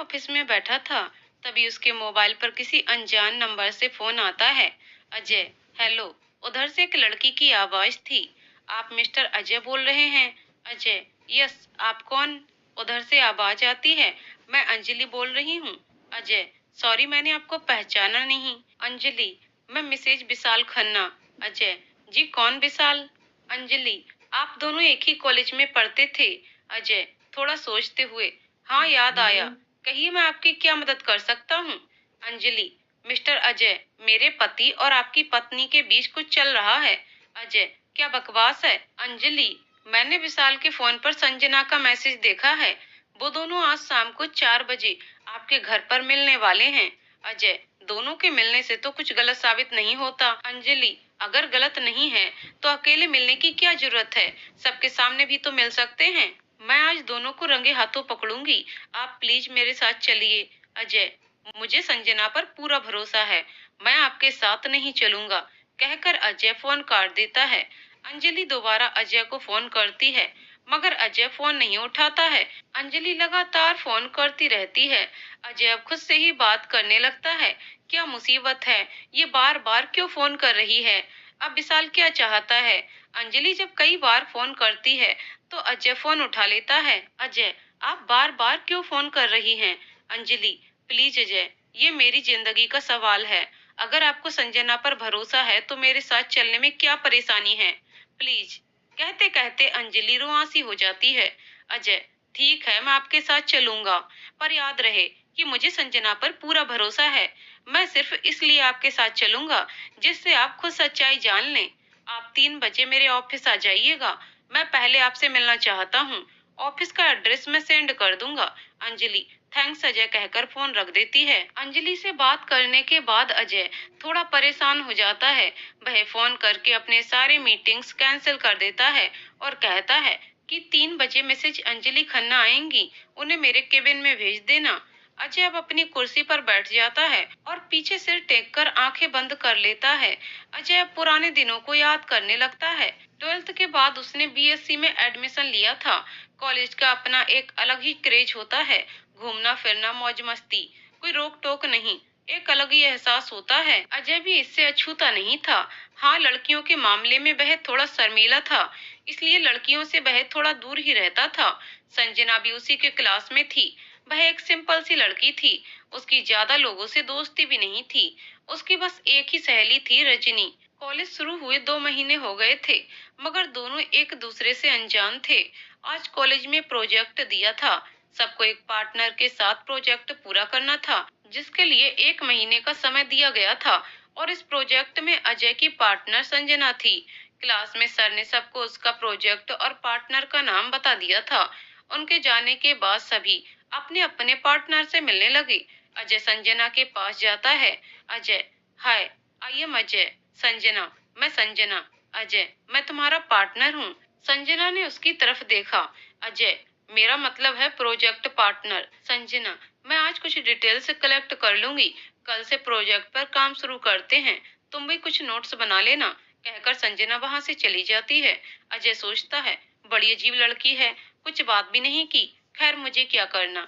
Office में बैठा था, तभी उसके मोबाइल पर किसी अनजान नंबर से फोन आता है। अजय, हेलो। उधर से एक लड़की की आवाज थी। आप मिस्टर अजय बोल रहे हैं? अजय, यस, आप कौन? उधर से आवाज आती है, मैं अंजलि बोल रही हूँ। अजय, सॉरी, मैंने आपको पहचाना नहीं। अंजलि, मैं मिसेज विशाल खन्ना। अजय, जी कौन विशाल? अंजलि, आप दोनों एक ही कॉलेज में पढ़ते थे। अजय, थोड़ा सोचते हुए, हाँ याद आया। कहिए, मैं आपकी क्या मदद कर सकता हूँ? अंजलि, मिस्टर अजय, मेरे पति और आपकी पत्नी के बीच कुछ चल रहा है। अजय, क्या बकवास है? अंजलि, मैंने विशाल के फोन पर संजना का मैसेज देखा है। वो दोनों आज शाम को 4 बजे आपके घर पर मिलने वाले हैं। अजय, दोनों के मिलने से तो कुछ गलत साबित नहीं होता। अंजलि, अगर गलत नहीं है तो अकेले मिलने की क्या जरूरत है? सबके सामने भी तो मिल सकते हैं। मैं आज दोनों को रंगे हाथों पकड़ूंगी। आप प्लीज मेरे साथ चलिए। अजय, मुझे संजना पर पूरा भरोसा है, मैं आपके साथ नहीं चलूंगा, कहकर अजय फोन काट देता है। अंजलि दोबारा अजय को फोन करती है, मगर अजय फोन नहीं उठाता है। अंजलि लगातार फोन करती रहती है। अजय अब खुद से ही बात करने लगता है। क्या मुसीबत है, ये बार बार क्यों फोन कर रही है? अब विशाल क्या चाहता है? अंजलि जब कई बार फोन करती है तो अजय फोन उठा लेता है। अजय, आप बार बार क्यों फोन कर रही हैं? अंजलि, प्लीज अजय, ये मेरी जिंदगी का सवाल है। अगर आपको संजना पर भरोसा है तो मेरे साथ चलने में क्या परेशानी है? प्लीज। कहते कहते अंजलि रुआंसी हो जाती है। अजय, ठीक है, मैं आपके साथ चलूंगा, पर याद रहे कि मुझे संजना पर पूरा भरोसा है। मैं सिर्फ इसलिए आपके साथ चलूंगा जिससे आप खुद सच्चाई जान लें। आप 3 बजे मेरे ऑफिस आ जाइएगा, मैं पहले आपसे मिलना चाहता हूँ। ऑफिस का एड्रेस मैं सेंड कर दूंगा। अंजलि, थैंक्स अजय, कहकर फोन रख देती है। अंजलि से बात करने के बाद अजय थोड़ा परेशान हो जाता है। वह फोन करके अपने सारे मीटिंग्स कैंसिल कर देता है और कहता है कि 3 बजे मिसेज अंजलि खन्ना आएंगी, उन्हें मेरे केबिन में भेज देना। अजय अब अपनी कुर्सी पर बैठ जाता है और पीछे सिर टेक कर आंखें बंद कर लेता है। अजय अब पुराने दिनों को याद करने लगता है। 12th के बाद उसने बीएससी में एडमिशन लिया था। कॉलेज का अपना एक अलग ही क्रेज होता है, घूमना फिरना, मौज मस्ती, कोई रोक टोक नहीं, एक अलग ही एहसास होता है। अजय भी इससे अछूता नहीं था। हाँ, लड़कियों के मामले में वह थोड़ा शर्मीला था, इसलिए लड़कियों से वह थोड़ा दूर ही रहता था। संजना भी उसी के क्लास में थी। वह एक सिंपल सी लड़की थी, उसकी ज्यादा लोगों से दोस्ती भी नहीं थी। उसकी बस एक ही सहेली थी, रजनी। कॉलेज शुरू हुए 2 महीने हो गए थे, मगर दोनों एक दूसरे से अनजान थे। आज कॉलेज में प्रोजेक्ट दिया था। सबको एक पार्टनर के साथ प्रोजेक्ट पूरा करना था, जिसके लिए 1 महीने का समय दिया गया था। और इस प्रोजेक्ट में अजय की पार्टनर संजना थी। क्लास में सर ने सबको उसका प्रोजेक्ट और पार्टनर का नाम बता दिया था। उनके जाने के बाद सभी अपने अपने पार्टनर से मिलने लगे। अजय संजना के पास जाता है। अजय, हाय, आई एम अजय। संजना, मैं संजना। अजय, मैं तुम्हारा पार्टनर हूँ। संजना ने उसकी तरफ देखा। अजय, मेरा मतलब है प्रोजेक्ट पार्टनर। संजना, मैं आज कुछ डिटेल्स कलेक्ट कर लूंगी, कल से प्रोजेक्ट पर काम शुरू करते हैं, तुम भी कुछ नोट्स बना लेना, कहकर संजना वहां से चली जाती है। अजय सोचता है, बड़ी अजीब लड़की है, कुछ बात भी नहीं की, खैर मुझे क्या करना।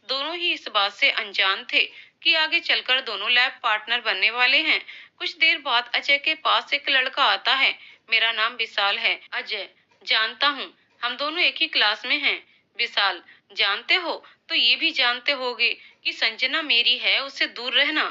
दोनों ही इस बात से अनजान थे कि आगे चलकर दोनों लैब पार्टनर बनने वाले हैं। कुछ देर बाद अजय के पास एक लड़का आता है। मेरा नाम विशाल है। अजय, जानता हूँ, हम दोनों एक ही क्लास में हैं। विशाल, जानते हो तो ये भी जानते होगे कि संजना मेरी है, उससे दूर रहना।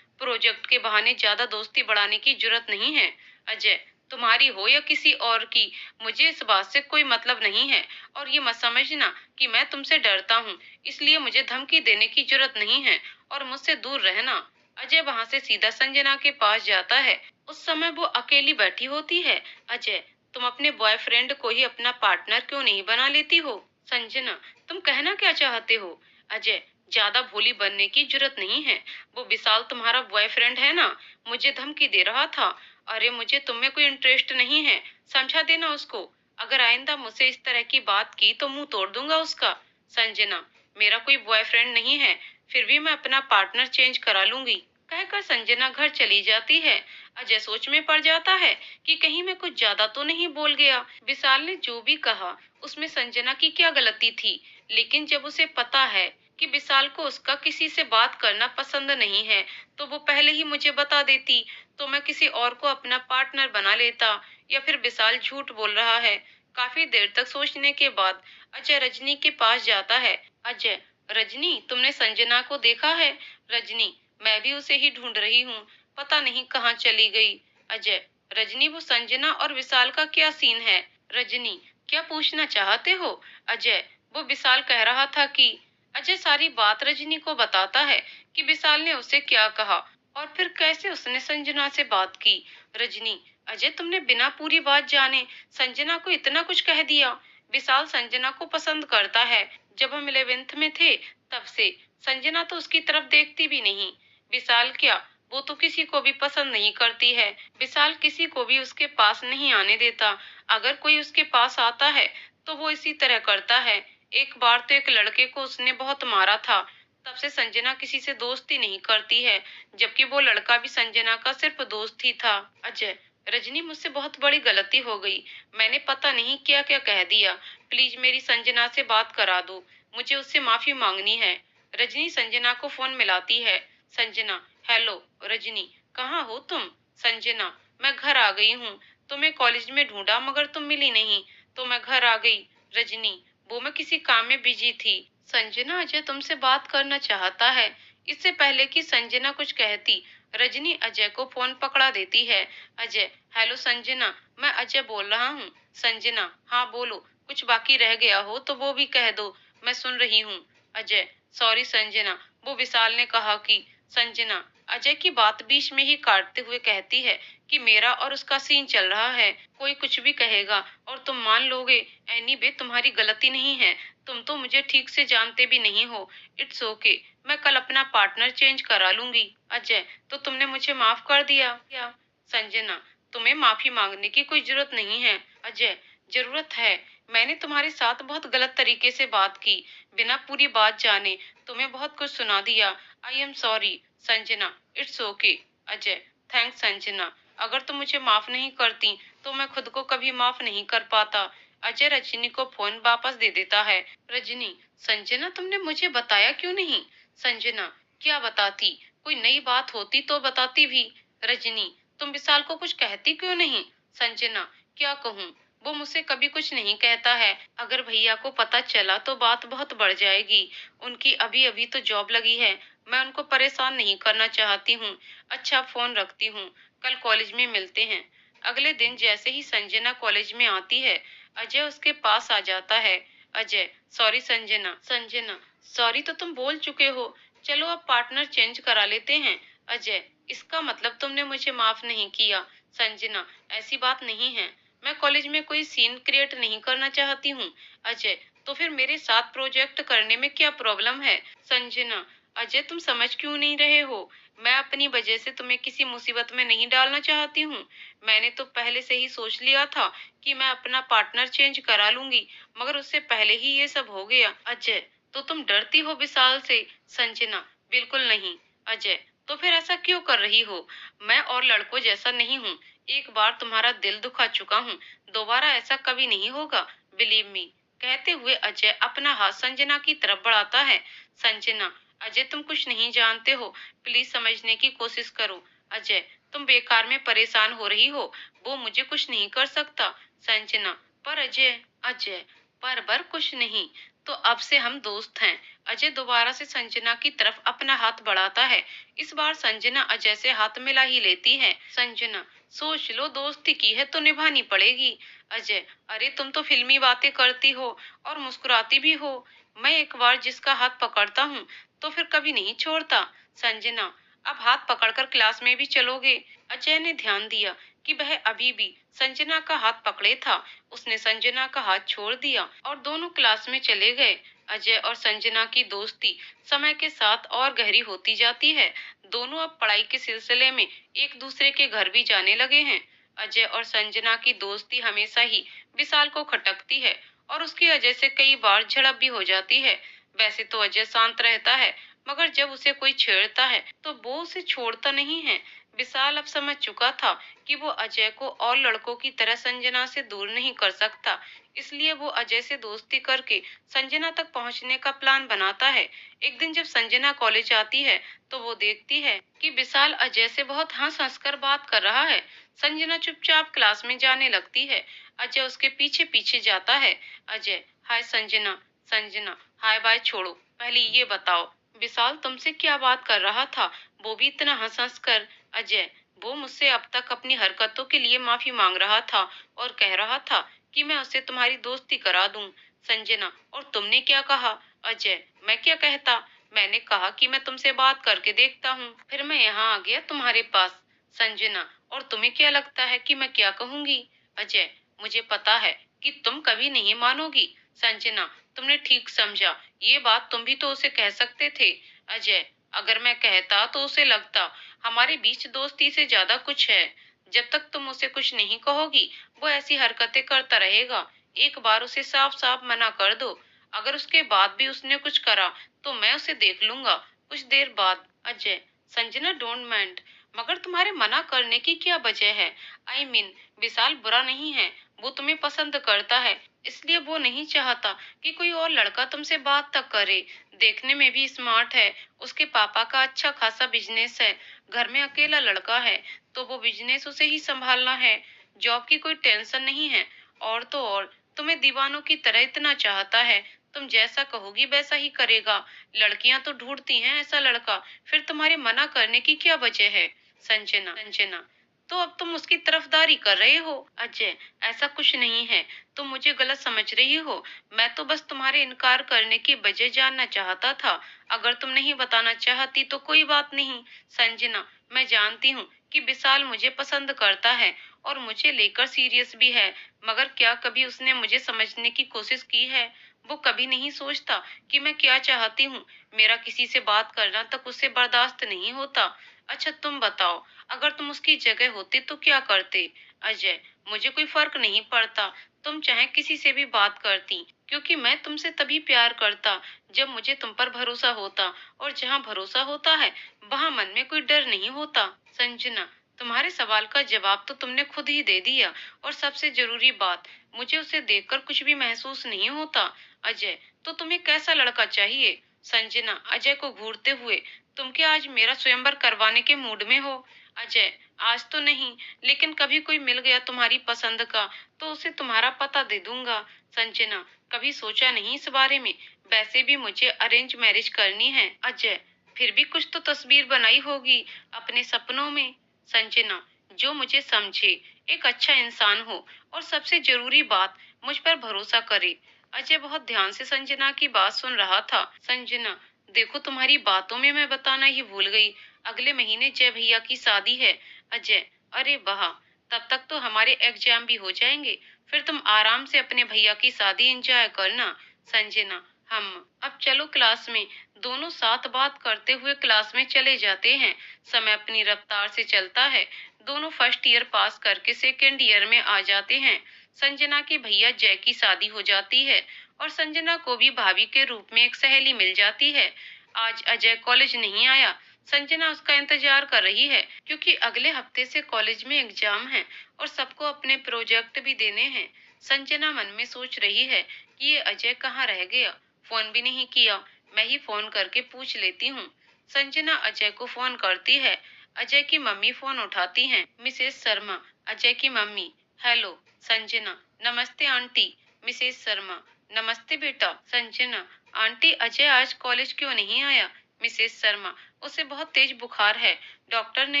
प्रोजेक्ट के बहाने ज्यादा दोस्ती बढ़ाने की जरूरत नहीं है। अजय, तुम्हारी हो या किसी और की, मुझे इस बात से कोई मतलब नहीं है। और ये मत समझना कि मैं तुमसे डरता हूँ, इसलिए मुझे धमकी देने की जरूरत नहीं है और मुझसे दूर रहना। अजय वहां से सीधा संजना के पास जाता है। उस समय वो अकेली बैठी होती है। अजय, तुम अपने बॉयफ्रेंड को ही अपना पार्टनर क्यों नहीं बना लेती हो? संजना, तुम कहना क्या चाहते हो? अजय, ज्यादा भोली बनने की जरूरत नहीं है। वो विशाल तुम्हारा बॉयफ्रेंड है ना, मुझे धमकी दे रहा था। अरे, मुझे तुम में कोई इंटरेस्ट नहीं है, समझा देना उसको। अगर आइंदा मुझसे इस तरह की बात की तो मुंह तोड़ दूंगा उसका। संजना, मेरा कोई बॉयफ्रेंड नहीं है, फिर भी मैं अपना पार्टनर चेंज करा लूंगी, कहकर संजना घर चली जाती है। अजय सोच में पड़ जाता है कि कहीं मैं कुछ ज्यादा तो नहीं बोल गया। विशाल ने जो भी कहा उसमें संजना की क्या गलती थी, लेकिन जब उसे पता है कि विशाल को उसका किसी से बात करना पसंद नहीं है, तो वो पहले ही मुझे बता देती, तो मैं किसी और को अपना पार्टनर बना लेता। या फिर विशाल झूठ बोल रहा है। काफी देर तक सोचने के बाद अजय रजनी के पास जाता है। अजय, रजनी, तुमने संजना को देखा है? रजनी, मैं भी उसे ही ढूंढ रही हूँ, पता नहीं कहाँ चली गई। अजय, रजनी, वो संजना और विशाल का क्या सीन है? रजनी, क्या पूछना चाहते हो? अजय, वो विशाल कह रहा था कि अजय सारी बात रजनी को बताता है कि विशाल ने उसे क्या कहा और फिर कैसे उसने संजना से बात की। रजनी, अजय, तुमने बिना पूरी बात जाने संजना को इतना कुछ कह दिया। विशाल संजना को पसंद करता है। जब हम 11th में थे तब से संजना तो उसकी तरफ देखती भी नहीं। विशाल क्या, वो तो किसी को भी पसंद नहीं करती है। विशाल किसी को भी उसके पास नहीं आने देता। अगर कोई उसके पास आता है तो वो इसी तरह करता है। एक बार तो एक लड़के को उसने बहुत मारा था। तब से संजना किसी से दोस्ती नहीं करती है, जबकि वो लड़का भी संजना का सिर्फ दोस्त ही था। अजय, रजनी, मुझसे बहुत बड़ी गलती हो गई। मैंने पता नहीं क्या क्या कह दिया। प्लीज मेरी संजना से बात करा दो। मुझे उससे माफी मांगनी है। रजनी संजना को फोन मिलाती है। संजना, हेलो। रजनी, कहाँ हो तुम? संजना, मैं घर आ गई हूँ। तुम्हें कॉलेज में ढूंढा मगर तुम मिली नहीं, तो मैं घर आ गई। रजनी, वो मैं किसी काम में बिजी थी। संजना, अजय तुमसे बात करना चाहता है। इससे पहले कि संजना कुछ कहती, रजनी अजय को फोन पकड़ा देती है। अजय, हेलो संजना, मैं अजय बोल रहा हूँ। संजना, हाँ बोलो, कुछ बाकी रह गया हो तो वो भी कह दो, मैं सुन रही हूँ। अजय, सॉरी संजना, वो विशाल ने कहा कि संजना अजय की बात बीच में ही काटते हुए कहती है कि मेरा और उसका सीन चल रहा है। कोई कुछ भी कहेगा और तुम मान लोगे। एनीवे, तुम्हारी गलती नहीं है। तुम तो मुझे ठीक से जानते भी नहीं हो। इट्स ओके, मैं कल अपना पार्टनर चेंज करा लूंगी। अजय, तो तुमने मुझे माफ कर दिया क्या? संजना, तुम्हें माफी मांगने की कोई जरूरत नहीं है। अजय, जरूरत है। मैंने तुम्हारे साथ बहुत गलत तरीके से बात की, बिना पूरी बात जाने तुम्हें बहुत कुछ सुना दिया। I am sorry. Sanjana, it's okay. Ajay, thanks Sanjana. अगर तुम मुझे माफ नहीं करती तो मैं खुद को कभी माफ नहीं कर पाता। अजय रजनी को फोन वापस दे देता है। रजनी, संजना, तुमने मुझे बताया क्यों नहीं? संजना, क्या बताती? कोई नई बात होती तो बताती भी। रजनी, तुम विशाल को कुछ कहती क्यों नहीं? संजना, क्या कहूँ, वो मुझसे कभी कुछ नहीं कहता है। अगर भैया को पता चला तो बात बहुत बढ़ जाएगी। उनकी अभी अभी तो जॉब लगी है। मैं उनको परेशान नहीं करना चाहती हूँ। अच्छा, फोन रखती हूँ, कल कॉलेज में मिलते हैं। अगले दिन जैसे ही संजना कॉलेज में आती है, अजय उसके पास आ जाता है। अजय, सॉरी संजना। संजना, सॉरी तो तुम बोल चुके हो। चलो अब पार्टनर चेंज करा लेते हैं। अजय, इसका मतलब तुमने मुझे माफ नहीं किया। संजना, ऐसी बात नहीं है। मैं कॉलेज में कोई सीन क्रिएट नहीं करना चाहती हूँ। अजय, तो फिर मेरे साथ प्रोजेक्ट करने में क्या प्रॉब्लम है? संजना, अजय तुम समझ क्यों नहीं रहे हो? मैं अपनी वजह से तुम्हें किसी मुसीबत में नहीं डालना चाहती हूँ। मैंने तो पहले से ही सोच लिया था कि मैं अपना पार्टनर चेंज करा लूंगी, मगर उससे पहले ही ये सब हो गया। अजय, तो तुम डरती हो विशाल से? संजना, बिल्कुल नहीं। अजय, तो फिर ऐसा क्यों कर रही हो? मैं और लड़कों जैसा नहीं हूँ। एक बार तुम्हारा दिल दुखा चुका हूँ, दोबारा ऐसा कभी नहीं होगा, बिलीव मी। कहते हुए अजय अपना हाथ संजना की तरफ बढ़ाता है। संजना, अजय तुम कुछ नहीं जानते हो, प्लीज समझने की कोशिश करो। अजय, तुम बेकार में परेशान हो रही हो, वो मुझे कुछ नहीं कर सकता। संजना, पर अजय। अजय, पर कुछ नहीं, तो अब से हम दोस्त हैं। अजय दोबारा से संजना की तरफ अपना हाथ बढ़ाता है। इस बार संजना अजय से हाथ मिला ही लेती है। संजना, सोच लो, दोस्ती की है तो निभानी पड़ेगी। अजय, अरे तुम तो फिल्मी बातें करती हो और मुस्कुराती भी हो। मैं एक बार जिसका हाथ पकड़ता हूँ तो फिर कभी नहीं छोड़ता। संजना, अब हाथ पकड़कर क्लास में भी चलोगे? अजय ने ध्यान दिया कि वह अभी भी संजना का हाथ पकड़े था। उसने संजना का हाथ छोड़ दिया और दोनों क्लास में चले गए। अजय और संजना की दोस्ती समय के साथ और गहरी होती जाती है। दोनों अब पढ़ाई के सिलसिले में एक दूसरे के घर भी जाने लगे हैं। अजय और संजना की दोस्ती हमेशा ही विशाल को खटकती है और उसकी अजय से कई बार झड़प भी हो जाती है। वैसे तो अजय शांत रहता है, मगर जब उसे कोई छेड़ता है तो वो उसे छोड़ता नहीं है। विशाल अब समझ चुका था कि वो अजय को और लड़कों की तरह संजना से दूर नहीं कर सकता, इसलिए वो अजय से दोस्ती करके संजना तक पहुंचने का प्लान बनाता है। एक दिन जब संजना कॉलेज आती है तो वो देखती है कि विशाल अजय से बहुत हंस हंस कर बात कर रहा है। संजना चुपचाप क्लास में जाने लगती है। अजय उसके पीछे पीछे जाता है। अजय, हाय संजना। संजना, हाय बाय छोड़ो, पहले ये बताओ विशाल तुमसे क्या बात कर रहा था, वो भी इतना हंस हंस कर। अजय, वो मुझसे अब तक अपनी हरकतों के लिए माफी मांग रहा था और कह रहा था कि मैं उसे तुम्हारी दोस्ती करा दूं। संजना, और तुमने क्या कहा? अजय, मैं क्या कहता, मैंने कहा कि मैं तुमसे बात करके देखता हूँ, फिर मैं यहाँ आ गया तुम्हारे पास। संजना, और तुम्हें क्या लगता है कि मैं क्या कहूंगी? अजय, मुझे पता है कि तुम कभी नहीं मानोगी। संजना, तुमने ठीक समझा, ये बात तुम भी तो उसे कह सकते थे। अजय, अगर मैं कहता तो उसे लगता हमारे बीच दोस्ती से ज्यादा कुछ है। जब तक तुम उसे कुछ नहीं कहोगी वो ऐसी हरकतें करता रहेगा। एक बार उसे साफ साफ मना कर दो। अगर उसके बाद भी उसने कुछ करा तो मैं उसे देख लूंगा कुछ देर बाद। अजय, संजना डोंट माइंड, मगर तुम्हारे मना करने की क्या वजह है? आई मीन, विशाल बुरा नहीं है, वो तुम्हें पसंद करता है, इसलिए वो नहीं चाहता कि कोई और लड़का तुमसे बात तक करे। देखने में भी स्मार्ट है, उसके पापा का अच्छा खासा बिजनेस है, घर में अकेला लड़का है तो वो बिजनेस उसे ही संभालना है, जॉब की कोई टेंशन नहीं है। और तो और तुम्हें दीवानों की तरह इतना चाहता है, तुम जैसा कहोगी वैसा ही करेगा। लड़कियां तो ढूंढती हैं ऐसा लड़का, फिर तुम्हारे मना करने की क्या वजह है? संजना, तो अब तुम उसकी तरफदारी कर रहे हो। अजय, ऐसा कुछ नहीं है, तुम मुझे गलत समझ रही हो। मैं तो बस तुम्हारे इनकार करने की वजह जानना चाहता था। अगर तुम नहीं बताना चाहती तो कोई बात नहीं। संजना, मैं जानती हूँ कि विशाल मुझे पसंद करता है और मुझे लेकर सीरियस भी है, मगर क्या कभी उसने मुझे समझने की कोशिश की है? वो कभी नहीं सोचता कि मैं क्या चाहती हूँ। मेरा किसी से बात करना तक उसे बर्दाश्त नहीं होता। अच्छा तुम बताओ, अगर तुम उसकी जगह होते तो क्या करते? अजय, मुझे कोई फर्क नहीं पड़ता, तुम चाहे किसी से भी बात करती, क्योंकि मैं तुमसे तभी प्यार करता जब मुझे तुम पर भरोसा होता, और जहाँ भरोसा होता है वहाँ मन में कोई डर नहीं होता। संजना, तुम्हारे सवाल का जवाब तो तुमने खुद ही दे दिया, और सबसे जरूरी बात, मुझे उसे देखकर कुछ भी महसूस नहीं होता। अजय, तो तुम्हें कैसा लड़का चाहिए? संजना अजय को घूरते हुए, तुम क्या आज मेरा स्वयंवर करवाने के मूड में हो? अजय, आज तो नहीं, लेकिन कभी कोई मिल गया तुम्हारी पसंद का तो उसे तुम्हारा पता दे दूंगा। संजना, कभी सोचा नहीं इस बारे में, वैसे भी मुझे अरेंज मैरिज करनी है। अजय, फिर भी कुछ तो तस्वीर बनाई होगी अपने सपनों में। संजना, जो मुझे समझे, एक अच्छा इंसान हो, और सबसे जरूरी बात, मुझ पर भरोसा करे। अजय बहुत ध्यान से संजना की बात सुन रहा था। संजना, देखो तुम्हारी बातों में मैं बताना ही भूल गई, अगले महीने जय भैया की शादी है। अजय, अरे वाह, तब तक तो हमारे एग्जाम भी हो जाएंगे, फिर तुम आराम से अपने भैया की शादी एंजॉय करना। संजना, हम अब चलो क्लास में। दोनों साथ बात करते हुए क्लास में चले जाते हैं। समय अपनी रफ्तार से चलता है। दोनों फर्स्ट ईयर पास करके सेकेंड ईयर में आ जाते हैं। संजना के भैया जय की शादी हो जाती है और संजना को भी भाभी के रूप में एक सहेली मिल जाती है। आज अजय कॉलेज नहीं आया। संजना उसका इंतजार कर रही है, क्योंकि अगले हफ्ते से कॉलेज में एग्जाम है और सबको अपने प्रोजेक्ट भी देने हैं। संजना मन में सोच रही है कि ये अजय कहाँ रह गया, फोन भी नहीं किया, मैं ही फोन करके पूछ लेती हूँ। संजना अजय को फोन करती है। अजय की मम्मी फोन उठाती हैं। मिसेस शर्मा, अजय की मम्मी। हेलो। संजना, नमस्ते आंटी। मिसेस शर्मा, नमस्ते बेटा। संजना, आंटी अजय आज कॉलेज क्यों नहीं आया? मिसेस शर्मा, उसे बहुत तेज बुखार है, डॉक्टर ने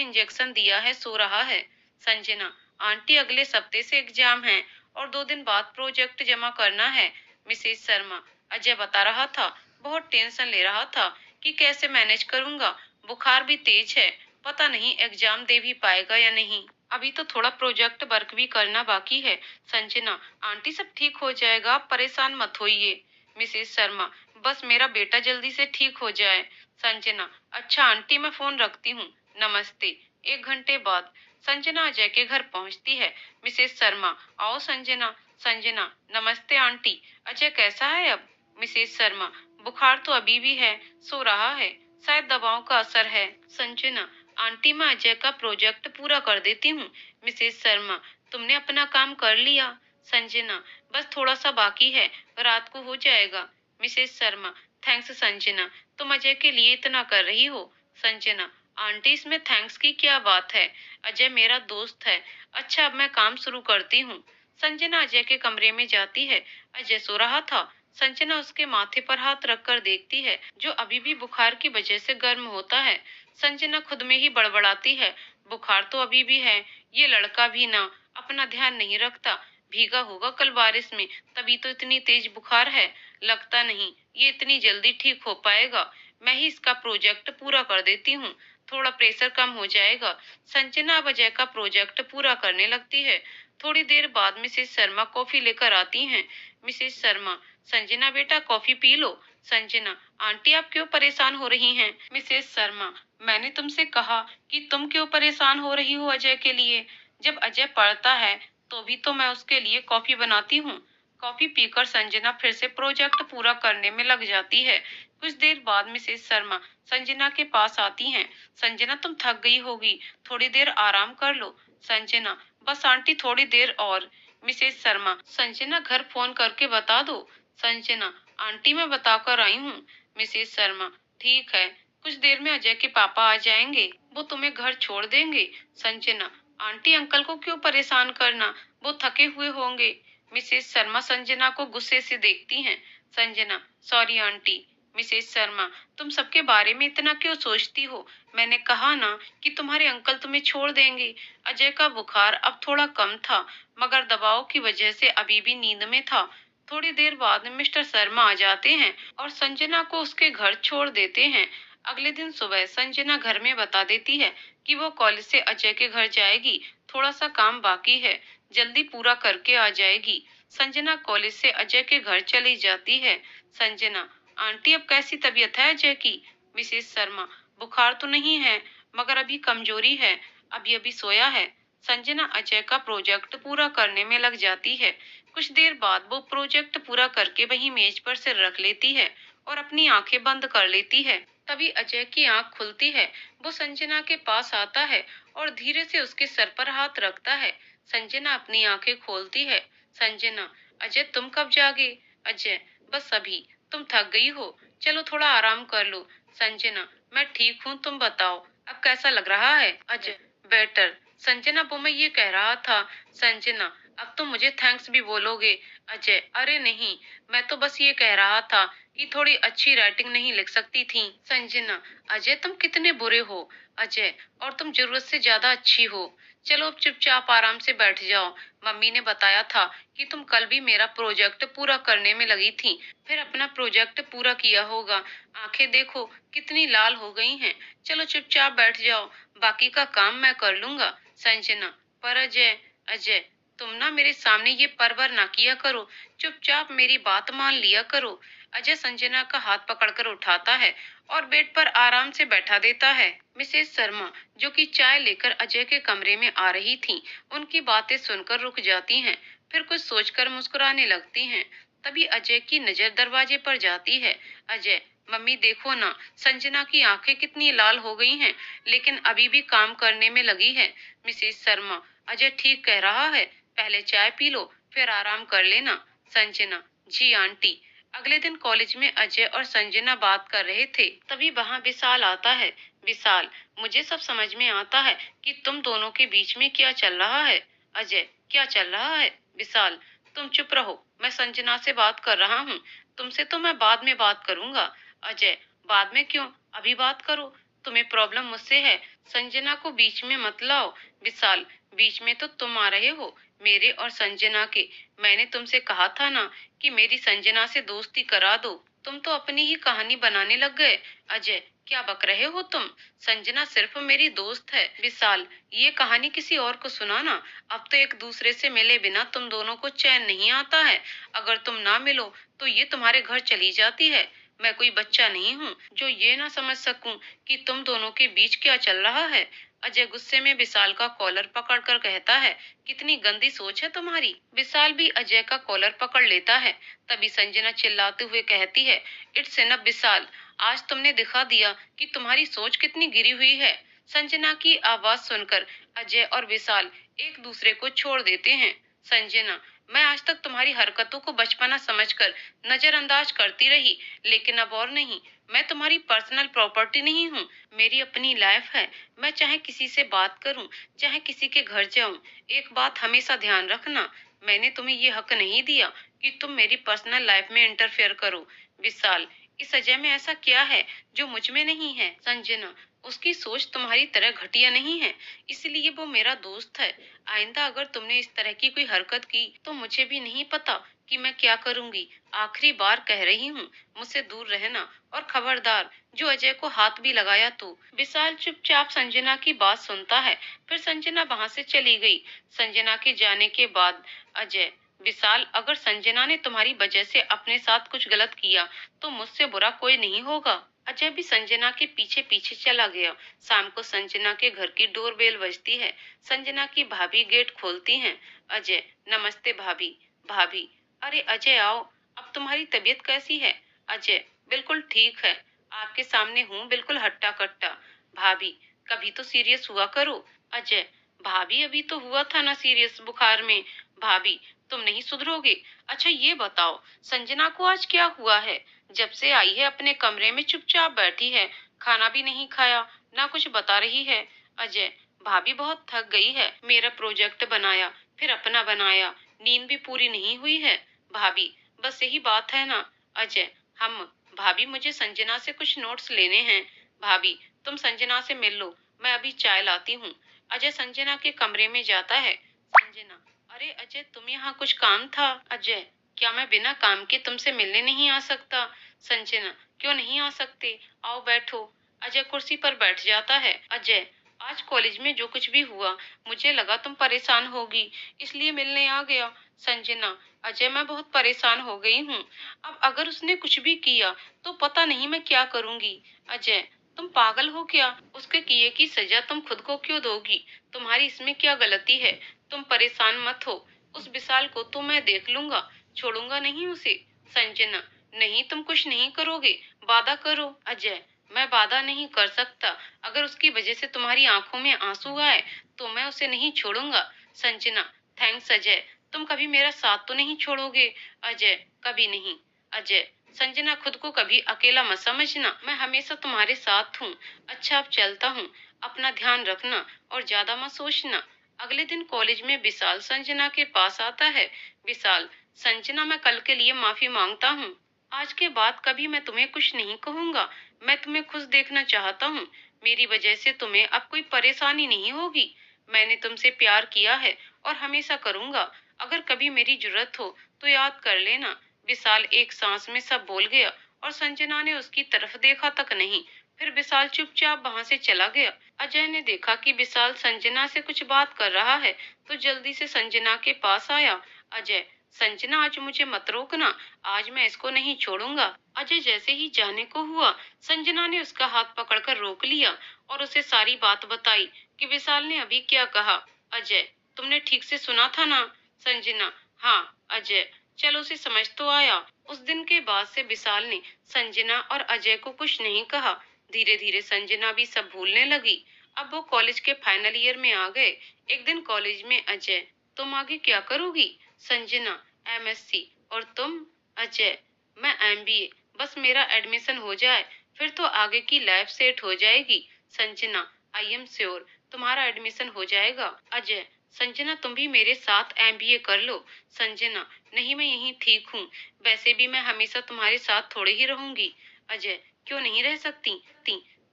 इंजेक्शन दिया है, सो रहा है। संजना, आंटी अगले सप्ते से एग्जाम है और 2 दिन बाद प्रोजेक्ट जमा करना है। मिसेस शर्मा, अजय बता रहा था, बहुत टेंशन ले रहा था कि कैसे मैनेज करूंगा, बुखार भी तेज है, पता नहीं एग्जाम दे भी पाएगा या नहीं। अभी तो थोड़ा प्रोजेक्ट वर्क भी करना बाकी है। संजना, आंटी सब ठीक हो जाएगा, आप परेशान मत होइए। मिसेस शर्मा, बस मेरा बेटा जल्दी से ठीक हो जाए। संजना, अच्छा आंटी मैं फोन रखती हूँ, नमस्ते। 1 घंटे बाद संजना अजय के घर पहुंचती है। मिसेस शर्मा, आओ संजना। संजना, नमस्ते आंटी, अजय कैसा है अब? मिसेस शर्मा, बुखार तो अभी भी है, सो रहा है। शायद दवाओं का असर है। संजना, आंटी मैं अजय का प्रोजेक्ट पूरा कर देती हूँ। मिसेज शर्मा, तुमने अपना काम कर लिया? संजना, बस थोड़ा सा बाकी है, रात को हो जाएगा। मिसेज शर्मा, थैंक्स संजना, तुम अजय के लिए इतना कर रही हो। संजना, आंटी इसमें थैंक्स की क्या बात है, अजय मेरा दोस्त है। अच्छा अब मैं काम शुरू करती हूँ। संजना अजय के कमरे में जाती है। अजय सो रहा था। संजना उसके माथे पर हाथ रखकर देखती है, जो अभी भी बुखार की वजह से गर्म होता है। संजना खुद में ही बड़बड़ाती है, बुखार तो अभी भी है, ये लड़का भी ना अपना ध्यान नहीं रखता, भीगा होगा कल बारिश में, तभी तो इतनी तेज बुखार है। लगता नहीं ये इतनी जल्दी ठीक हो पाएगा। मैं ही इसका प्रोजेक्ट पूरा कर देती हूँ, थोड़ा प्रेशर कम हो जाएगा। संजना अब अजय का प्रोजेक्ट पूरा करने लगती है। थोड़ी देर बाद मिसेस शर्मा कॉफी लेकर आती हैं। मिसेस शर्मा, संजना बेटा coffee P low. Sanjana, aunty आप क्यों परेशान हो रही हैं? मिसेस शर्मा, मैंने तुमसे कहा कि तुम क्यों परेशान हो रही हो अजय के लिए? जब अजय पढ़ता है तो भी तो मैं उसके लिए कॉफी बनाती हूँ। कॉफी पीकर संजना फिर से प्रोजेक्ट पूरा करने में लग जाती है। कुछ देर बाद मिसेस शर्मा संजना के पास आती हैं। संजना तुम थक गई होगी, थोड़ी देर आराम कर लो। संजना, बस आंटी थोड़ी देर और। मिसेस शर्मा, संजना घर फोन करके बता दो। संजना, आंटी मैं बताकर आई हूँ। मिसेस शर्मा, ठीक है, कुछ देर में अजय के पापा आ जाएंगे, वो तुम्हें घर छोड़ देंगे। संजना, आंटी अंकल को क्यों परेशान करना, वो थके हुए होंगे। मिसेस शर्मा संजना को गुस्से से देखती हैं। Sanjana, sorry aunty. Mrs Sharma, तुम सबके बारे में इतना क्यों सोचती हो? मैंने कहा ना कि तुम्हारे अंकल तुम्हें छोड़ देंगे। अजय का बुखार अब थोड़ा कम था, मगर दवाओं की वजह से अभी भी नींद में था। थोड़ी देर बाद मिस्टर शर्मा आ जाते हैं और संजना को उसके घर छोड़ देते हैं। अगले दिन सुबह संजना घर में बता देती है कि वो कॉलेज से अजय के घर जाएगी, थोड़ा सा काम बाकी है, जल्दी पूरा करके आ जाएगी। संजना कॉलेज से अजय के घर चली जाती है। संजना, आंटी अब कैसी तबीयत है अजय की? मिसेस शर्मा, बुखार तो नहीं है, मगर अभी कमजोरी है, अभी अभी सोया है। संजना अजय का प्रोजेक्ट पूरा करने में लग जाती है। कुछ देर बाद वो प्रोजेक्ट पूरा करके वही मेज पर सिर रख लेती है और अपनी आंखें बंद कर लेती है। तभी अजय की आंख खुलती है। वो संजना के पास आता है और धीरे से उसके सर पर हाथ रखता है। संजना अपनी आंखें खोलती है। संजना, अजय तुम कब जागे? अजय, बस अभी, तुम थक गई हो, चलो थोड़ा आराम कर लो। संजना, मैं ठीक हूँ, तुम बताओ अब कैसा लग रहा है? अजय, बेटर। संजना, वो मैं ये कह रहा था। संजना, अब तो मुझे थैंक्स भी बोलोगे? अजय, अरे नहीं, मैं तो बस ये कह रहा था कि थोड़ी अच्छी राइटिंग नहीं लिख सकती थी। संजना, अजय तुम कितने बुरे हो। अजय, और तुम जरूरत से ज्यादा अच्छी हो। चलो अब चुपचाप आराम से बैठ जाओ। मम्मी ने बताया था कि तुम कल भी मेरा प्रोजेक्ट पूरा करने में लगी थी, फिर अपना प्रोजेक्ट पूरा किया होगा। आंखें देखो कितनी लाल हो गई हैं। चलो चुपचाप बैठ जाओ, बाकी का काम मैं कर लूंगा। संजना, पर अजय। अजय, तुम ना मेरे सामने ये परवर ना किया करो, चुपचाप मेरी बात मान लिया करो। अजय संजना का हाथ पकड़कर उठाता है और बेड पर आराम से बैठा देता है। मिसेस शर्मा, जो कि चाय लेकर अजय के कमरे में आ रही थीं, उनकी बातें सुनकर रुक जाती हैं, फिर कुछ सोचकर मुस्कुराने लगती हैं। तभी अजय की नजर दरवाजे पर जाती है। अजय, मम्मी देखो ना, संजना की आंखें कितनी लाल हो गई हैं, लेकिन अभी भी काम करने में लगी है। मिसेस शर्मा, अजय ठीक कह रहा है, पहले चाय पी लो, फिर आराम कर लेना। संजना, जी आंटी। अगले दिन कॉलेज में अजय और संजना बात कर रहे थे, तभी वहां विशाल आता है। विशाल, मुझे सब समझ में आता है कि तुम दोनों के बीच में क्या चल रहा है। अजय, क्या चल रहा है? विशाल, तुम चुप रहो, मैं संजना से बात कर रहा हूँ, तुमसे तो मैं बाद में बात करूंगा। अजय, बाद में क्यों, अभी बात करो, तुम्हें प्रॉब्लम मुझसे है, संजना को बीच में मत लाओ। विशाल, बीच में तो तुम आ रहे हो, मेरे और संजना के। मैंने तुमसे कहा था ना कि मेरी संजना से दोस्ती करा दो, तुम तो अपनी ही कहानी बनाने लग गए। अजय, क्या बक रहे हो तुम? संजना सिर्फ मेरी दोस्त है। विशाल, ये कहानी किसी और को सुनाना, अब तो एक दूसरे से मिले बिना तुम दोनों को चैन नहीं आता है। अगर तुम ना मिलो तो ये तुम्हारे घर चली जाती है। मैं कोई बच्चा नहीं हूँ जो ये ना समझ सकूं कि तुम दोनों के बीच क्या चल रहा है। अजय गुस्से में विशाल का कॉलर पकड़कर कहता है, कितनी गंदी सोच है तुम्हारी। विशाल भी अजय का कॉलर पकड़ लेता है। तभी संजना चिल्लाते हुए कहती है, इट्स इनफ विशाल, आज तुमने दिखा दिया कि तुम्हारी सोच कितनी गिरी हुई है। संजना की आवाज सुनकर अजय और विशाल एक दूसरे को छोड़ देते हैं। संजना, मैं आज तक तुम्हारी हरकतों को बचपना समझकर नजरअंदाज करती रही, लेकिन अब और नहीं। मैं तुम्हारी पर्सनल प्रॉपर्टी नहीं हूँ। मेरी अपनी लाइफ है। मैं चाहे किसी से बात करूं, चाहे किसी के घर जाऊं। एक बात हमेशा ध्यान रखना, मैंने तुम्हें ये हक नहीं दिया कि तुम मेरी पर्सनल लाइफ में इंटरफेयर करो। विशाल, इस अजय में ऐसा क्या है जो मुझ में नहीं है। संजना, उसकी सोच तुम्हारी तरह घटिया नहीं है, इसलिए वो मेरा दोस्त है। आइंदा अगर तुमने इस तरह की कोई हरकत की तो मुझे भी नहीं पता कि मैं क्या करूंगी। आखिरी बार कह रही हूँ, मुझसे दूर रहना। और खबरदार, जो अजय को हाथ भी लगाया तो। विशाल चुपचाप संजना की बात सुनता है। फिर संजना वहां से चली गई। संजना के जाने के बाद अजय, विशाल, अगर संजना ने तुम्हारी वजह से अपने साथ कुछ गलत किया तो मुझसे बुरा कोई नहीं होगा। अजय भी संजना के पीछे पीछे चला गया। शाम को संजना के घर की डोरबेल बजती है। संजना की भाभी गेट खोलती हैं। अजय, नमस्ते भाभी। भाभी, अरे अजय आओ, अब तुम्हारी तबीयत कैसी है। अजय, बिल्कुल ठीक है, आपके सामने हूँ, बिल्कुल हट्टा कट्टा। भाभी, कभी तो सीरियस हुआ करो। अजय, भाभी अभी तो हुआ था ना सीरियस बुखार में। भाभी, तुम नहीं सुधरोगे। अच्छा ये बताओ, संजना को आज क्या हुआ है। जब से आई है अपने कमरे में चुपचाप बैठी है, खाना भी नहीं खाया, ना कुछ बता रही है। अजय, भाभी बहुत थक गई है, मेरा प्रोजेक्ट बनाया, फिर अपना बनाया, नींद भी पूरी नहीं हुई है। भाभी, बस यही बात है ना। अजय, हम, भाभी मुझे संजना से कुछ नोट्स लेने हैं। भाभी, तुम संजना से मिल लो, मैं अभी चाय लाती हूँ। अजय संजना के कमरे में जाता है। संजना, अरे अजय, तुम यहाँ कुछ काम था। अजय, क्या मैं बिना काम के तुमसे मिलने नहीं आ सकता। संजना, क्यों नहीं आ सकते, आओ बैठो। अजय कुर्सी पर बैठ जाता है। अजय, आज कॉलेज में जो कुछ भी हुआ, मुझे लगा तुम परेशान होगी, इसलिए मिलने आ गया। संजना, अजय मैं बहुत परेशान हो गई हूँ। अब अगर उसने कुछ भी किया तो पता नहीं मैं क्या करूंगी। अजय, तुम पागल हो क्या, उसके किए की सजा तुम खुद को क्यों दोगी। तुम्हारी इसमें क्या गलती है। तुम परेशान मत हो, उस विशाल को तो मैं देख लूंगा, छोड़ूंगा नहीं उसे। संजना, नहीं तुम कुछ नहीं करोगे, वादा करो। अजय, मैं वादा नहीं कर सकता, अगर उसकी वजह से तुम्हारी आंखों में आंसू आए तो मैं उसे नहीं छोड़ूंगा। संजना, थैंक्स अजय, तुम कभी मेरा साथ तो नहीं छोड़ोगे। अजय, कभी नहीं। अजय, संजना खुद को कभी अकेला मत समझना, मैं हमेशा तुम्हारे साथ हूँ। अच्छा अब चलता हूँ, अपना ध्यान रखना और ज्यादा मत सोचना। अगले दिन कॉलेज में विशाल संजना के पास आता है। विशाल, संजना मैं कल के लिए माफी मांगता हूँ। आज के बाद कभी मैं तुम्हें कुछ नहीं कहूंगा। मैं तुम्हें खुश देखना चाहता हूँ। मेरी वजह से तुम्हें अब कोई परेशानी नहीं होगी। मैंने तुमसे प्यार किया है और हमेशा करूंगा। अगर कभी मेरी जरूरत हो तो याद कर लेना। विशाल एक सांस में सब बोल गया और संजना ने उसकी तरफ देखा तक नहीं। फिर विशाल चुपचाप वहां से चला गया। अजय ने देखा कि विशाल संजना से कुछ बात कर रहा है, तो जल्दी से संजना के पास आया। अजय, संजना आज मुझे मत रोकना, आज मैं इसको नहीं छोड़ूंगा। अजय जैसे ही जाने को हुआ, संजना ने उसका हाथ पकड़कर रोक लिया और उसे सारी बात बताई कि विशाल ने अभी क्या कहा। अजय, तुमने ठीक से सुना था ना। संजना, हाँ। अजय, चलो उसे समझ तो आया। उस दिन के बाद से विशाल ने संजना और अजय को कुछ नहीं कहा। धीरे धीरे संजना भी सब भूलने लगी। अब वो कॉलेज के फाइनल ईयर में आ गए। एक दिन कॉलेज में अजय, तुम आगे क्या करोगी। संजना, एमएससी। और तुम। अजय, मैं एमबीए, बस मेरा एडमिशन हो जाए फिर तो आगे की लाइफ सेट हो जाएगी। संजना, आई एम श्योर तुम्हारा एडमिशन हो जाएगा। अजय, संजना तुम भी मेरे साथ एमबीए कर लो। संजना, नहीं मैं यहीं ठीक हूँ, वैसे भी मैं हमेशा तुम्हारे साथ थोड़े ही रहूंगी। अजय, क्यों नहीं रह सकती,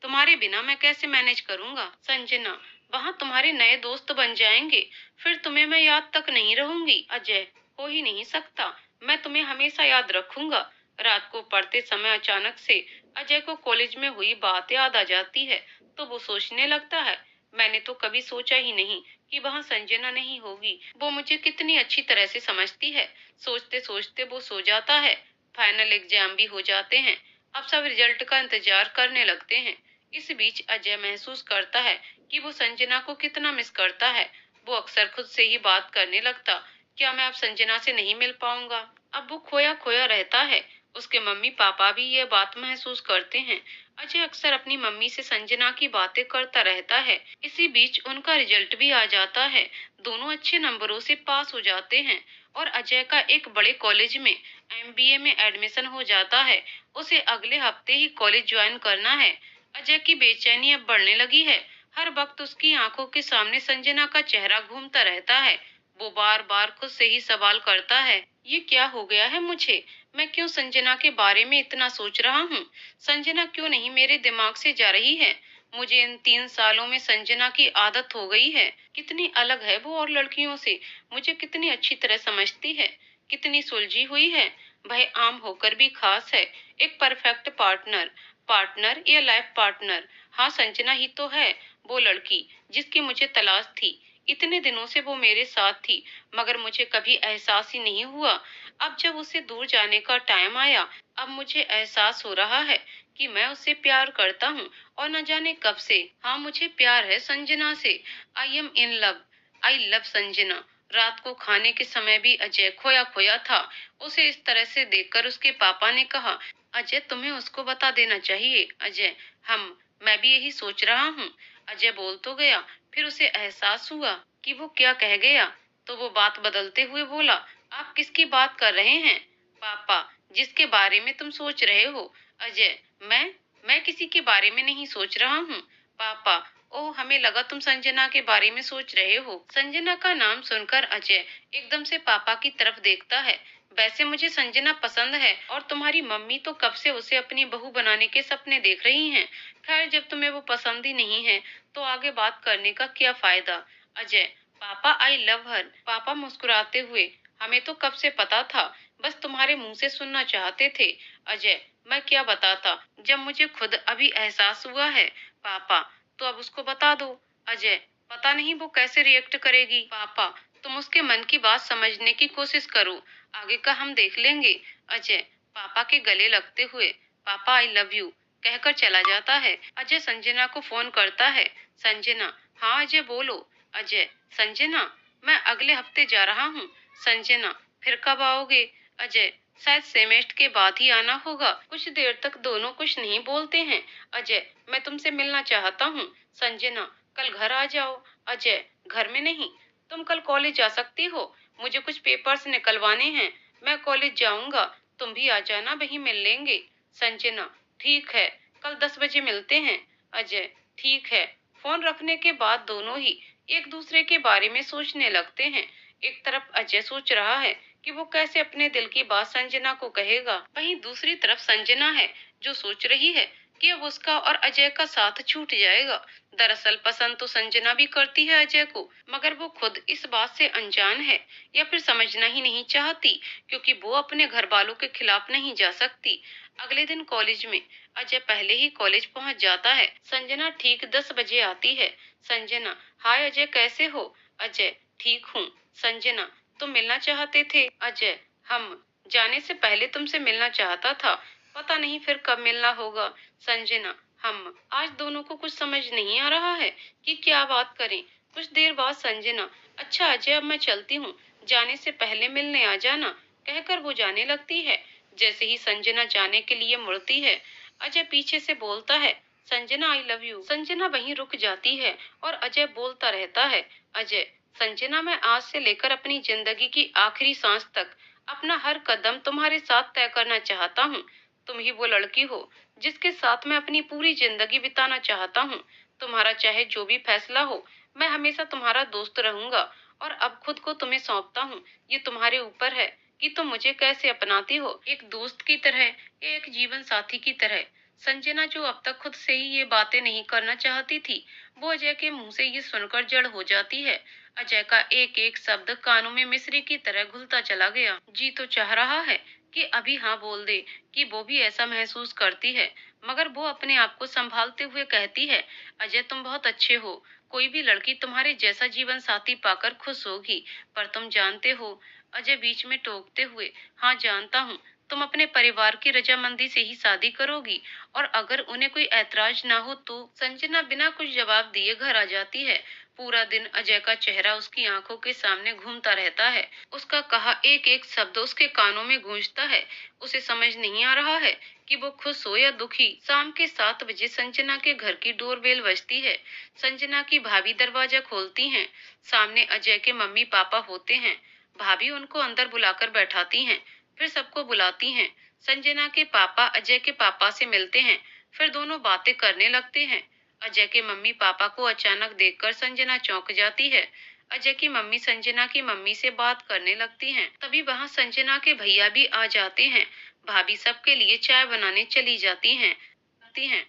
तुम्हारे बिना मैं कैसे मैनेज करूंगा। संजना, वहाँ तुम्हारे नए दोस्त बन जाएंगे, फिर तुम्हें मैं याद तक नहीं रहूंगी। अजय, हो ही नहीं सकता, मैं तुम्हें हमेशा याद रखूंगा। रात को पढ़ते समय अचानक से अजय को कॉलेज में हुई बात याद आ जाती है, तो वो सोचने लगता है, मैंने तो कभी सोचा ही नहीं कि वहाँ संजना नहीं होगी, वो मुझे कितनी अच्छी तरह से समझती है। सोचते सोचते वो सो जाता है। फाइनल एग्जाम भी हो जाते हैं। अब सब रिजल्ट का इंतजार करने लगते हैं। इस बीच अजय महसूस करता है कि वो संजना को कितना मिस करता है। वो अक्सर खुद से ही बात करने लगता, क्या मैं अब संजना से नहीं मिल पाऊंगा। अब वो खोया खोया रहता है। उसके मम्मी पापा भी ये बात महसूस करते हैं। अजय अक्सर अपनी मम्मी से संजना की बातें करता रहता है। इसी बीच उनका रिजल्ट भी आ जाता है। दोनों अच्छे नंबरों से पास हो जाते हैं और अजय का एक बड़े कॉलेज में एमबीए में एडमिशन हो जाता है। उसे अगले हफ्ते ही कॉलेज ज्वाइन करना है। अजय की बेचैनी अब बढ़ने लगी है। हर वक्त उसकी आंखों के सामने संजना का चेहरा घूमता रहता है। वो बार बार खुद से ही सवाल करता है, ये क्या हो गया है मुझे? मैं क्यों संजना के बारे में इतना सोच रहा हूँ? संजना क्यों नहीं मेरे दिमाग से जा रही है? मुझे इन 3 सालों में संजना की आदत हो गई है। कितनी अलग है वो और लड़कियों से। मुझे कितनी अच्छी तरह समझती है, कितनी सुलझी हुई है। वह आम होकर भी खास है। एक परफेक्ट पार्टनर। पार्टनर या लाइफ पार्टनर। हाँ, संजना ही तो है वो लड़की जिसकी मुझे तलाश थी। इतने दिनों से वो मेरे साथ थी, मगर मुझे कभी एहसास ही नहीं हुआ। अब जब उसे दूर जाने का टाइम आया, अब मुझे एहसास हो रहा है कि मैं उससे प्यार करता हूँ, और न जाने कब से। हाँ, मुझे प्यार है संजना से। I am in love. I love Sanjana. रात को खाने के समय भी अजय खोया खोया था। उसे इस तरह से देखकर उसके पापा ने कहा, अजय तुम्हें उसको बता देना चाहिए। अजय, हम मैं भी यही सोच रहा हूँ। अजय बोल तो गया, फिर उसे एहसास हुआ कि वो क्या कह गया, तो वो बात बदलते हुए बोला, आप किसकी बात कर रहे हैं? पापा, जिसके बारे में तुम सोच रहे हो। अजय, मैं किसी के बारे में नहीं सोच रहा हूँ। पापा, ओह, हमें लगा तुम संजना के बारे में सोच रहे हो। संजना का नाम सुनकर अजय एकदम से पापा की तरफ देखता है। वैसे मुझे संजना पसंद है, और तुम्हारी मम्मी तो कब से उसे अपनी बहू बनाने के सपने देख रही हैं। खैर, जब तुम्हें वो पसंद ही नहीं है, तो आगे बात करने का क्या फायदा। अजय, पापा आई लव हर। पापा मुस्कुराते हुए, हमें तो कब से पता था, बस तुम्हारे मुंह से सुनना चाहते थे। अजय, मैं क्या बताता जब मुझे खुद अभी एहसास हुआ है। पापा, तो अब उसको बता दो। अजय, पता नहीं वो कैसे रिएक्ट करेगी। पापा, तुम उसके मन की बात समझने की कोशिश करो, आगे का हम देख लेंगे। अजय, पापा के गले लगते हुए, पापा आई लव यू कहकर चला जाता है। अजय संजना को फोन करता है। संजना, हाँ अजय बोलो। अजय, संजना, मैं अगले हफ्ते जा रहा हूँ। संजना, फिर कब आओगे? अजय, शायद सेमेस्टर के बाद ही आना होगा। कुछ देर तक दोनों कुछ नहीं बोलते हैं। अजय, मैं तुमसे मिलना चाहता हूँ। संजना, कल घर आ जाओ। अजय, घर में नहीं, तुम कल कॉलेज जा सकती हो। मुझे कुछ पेपर्स निकलवाने हैं। मैं कॉलेज जाऊंगा, तुम भी आ जाना, वहीं मिल लेंगे। संजना, ठीक है, कल 10 बजे मिलते हैं। अजय, ठीक है। फोन रखने के बाद दोनों ही एक दूसरे के बारे में सोचने लगते हैं। एक तरफ अजय सोच रहा है कि वो कैसे अपने दिल की बात संजना को कहेगा, वहीं दूसरी तरफ संजना है जो सोच रही है कि अब उसका और अजय का साथ छूट जाएगा। दरअसल पसंद तो संजना भी करती है अजय को, मगर वो खुद इस बात से अनजान है, या फिर समझना ही नहीं चाहती, क्योंकि वो अपने घर वालों के खिलाफ नहीं जा सकती। अगले दिन कॉलेज में अजय पहले ही कॉलेज पहुंच जाता है। संजना ठीक 10 बजे आती है। संजना, हाय अजय, कैसे हो? अजय, ठीक हूँ। संजना, तुम मिलना चाहते थे? अजय, हम जाने से पहले तुमसे मिलना चाहता था, पता नहीं फिर कब मिलना होगा। संजना, हम आज दोनों को कुछ समझ नहीं आ रहा है कि क्या बात करें। कुछ देर बाद संजना, अच्छा अजय, अब मैं चलती हूँ, जाने से पहले मिलने आ जाना, कहकर वो जाने लगती है। जैसे ही संजना जाने के लिए मुड़ती है, अजय पीछे से बोलता है, Sanjana I love you. Sanjana वहीं रुक जाती है और अजय बोलता रहता है, अजय, संजना, मैं आज से लेकर अपनी जिंदगी की आखिरी सांस तक अपना हर कदम तुम्हारे साथ तय करना चाहता हूँ। तुम ही वो लड़की हो जिसके साथ मैं अपनी पूरी जिंदगी बिताना चाहता हूँ। तुम्हारा चाहे जो भी फैसला हो, मैं हमेशा तुम्हारा दोस्त रहूंगा, और अब खुद को तुम्हें सौंपता हूँ। ये तुम्हारे ऊपर है कि तुम मुझे कैसे अपनाती हो, एक दोस्त की तरह या एक जीवन साथी की तरह। संजना, जो अब तक खुद से ही ये बातें नहीं करना चाहती थी, वो अजय के मुंह से ये सुनकर जड़ हो जाती है। अजय का एक एक शब्द कानों में मिश्री की तरह घुलता चला गया। जी तो चाह रहा है कि अभी हाँ बोल दे कि वो भी ऐसा महसूस करती है, मगर वो अपने आप को संभालते हुए कहती है, अजय तुम बहुत अच्छे हो, कोई भी लड़की तुम्हारे जैसा जीवन साथी पाकर खुश होगी, पर तुम जानते हो। अजय बीच में टोकते हुए, हाँ जानता हूँ, तुम अपने परिवार की रजामंदी से ही शादी करोगी, और अगर उन्हें कोई ऐतराज ना हो तो। संजना बिना कुछ जवाब दिए घर आ जाती है। पूरा दिन अजय का चेहरा उसकी आंखों के सामने घूमता रहता है। उसका कहा एक एक शब्द उसके कानों में गूंजता है। उसे समझ नहीं आ रहा है कि वो खुश हो या दुखी। शाम के 7 बजे संजना के घर की डोरबेल बजती है। संजना की भाभी दरवाजा खोलती हैं। सामने अजय के मम्मी पापा होते हैं। भाभी उनको अंदर बुलाकर बैठाती हैं, फिर सबको बुलाती हैं। संजना के पापा अजय के पापा से मिलते हैं, फिर दोनों बातें करने लगते हैं। अजय के मम्मी पापा को अचानक देखकर संजना चौंक जाती है। अजय की मम्मी संजना की मम्मी से बात करने लगती हैं। तभी वहां संजना के भैया भी आ जाते हैं। भाभी सबके लिए चाय बनाने चली जाती हैं।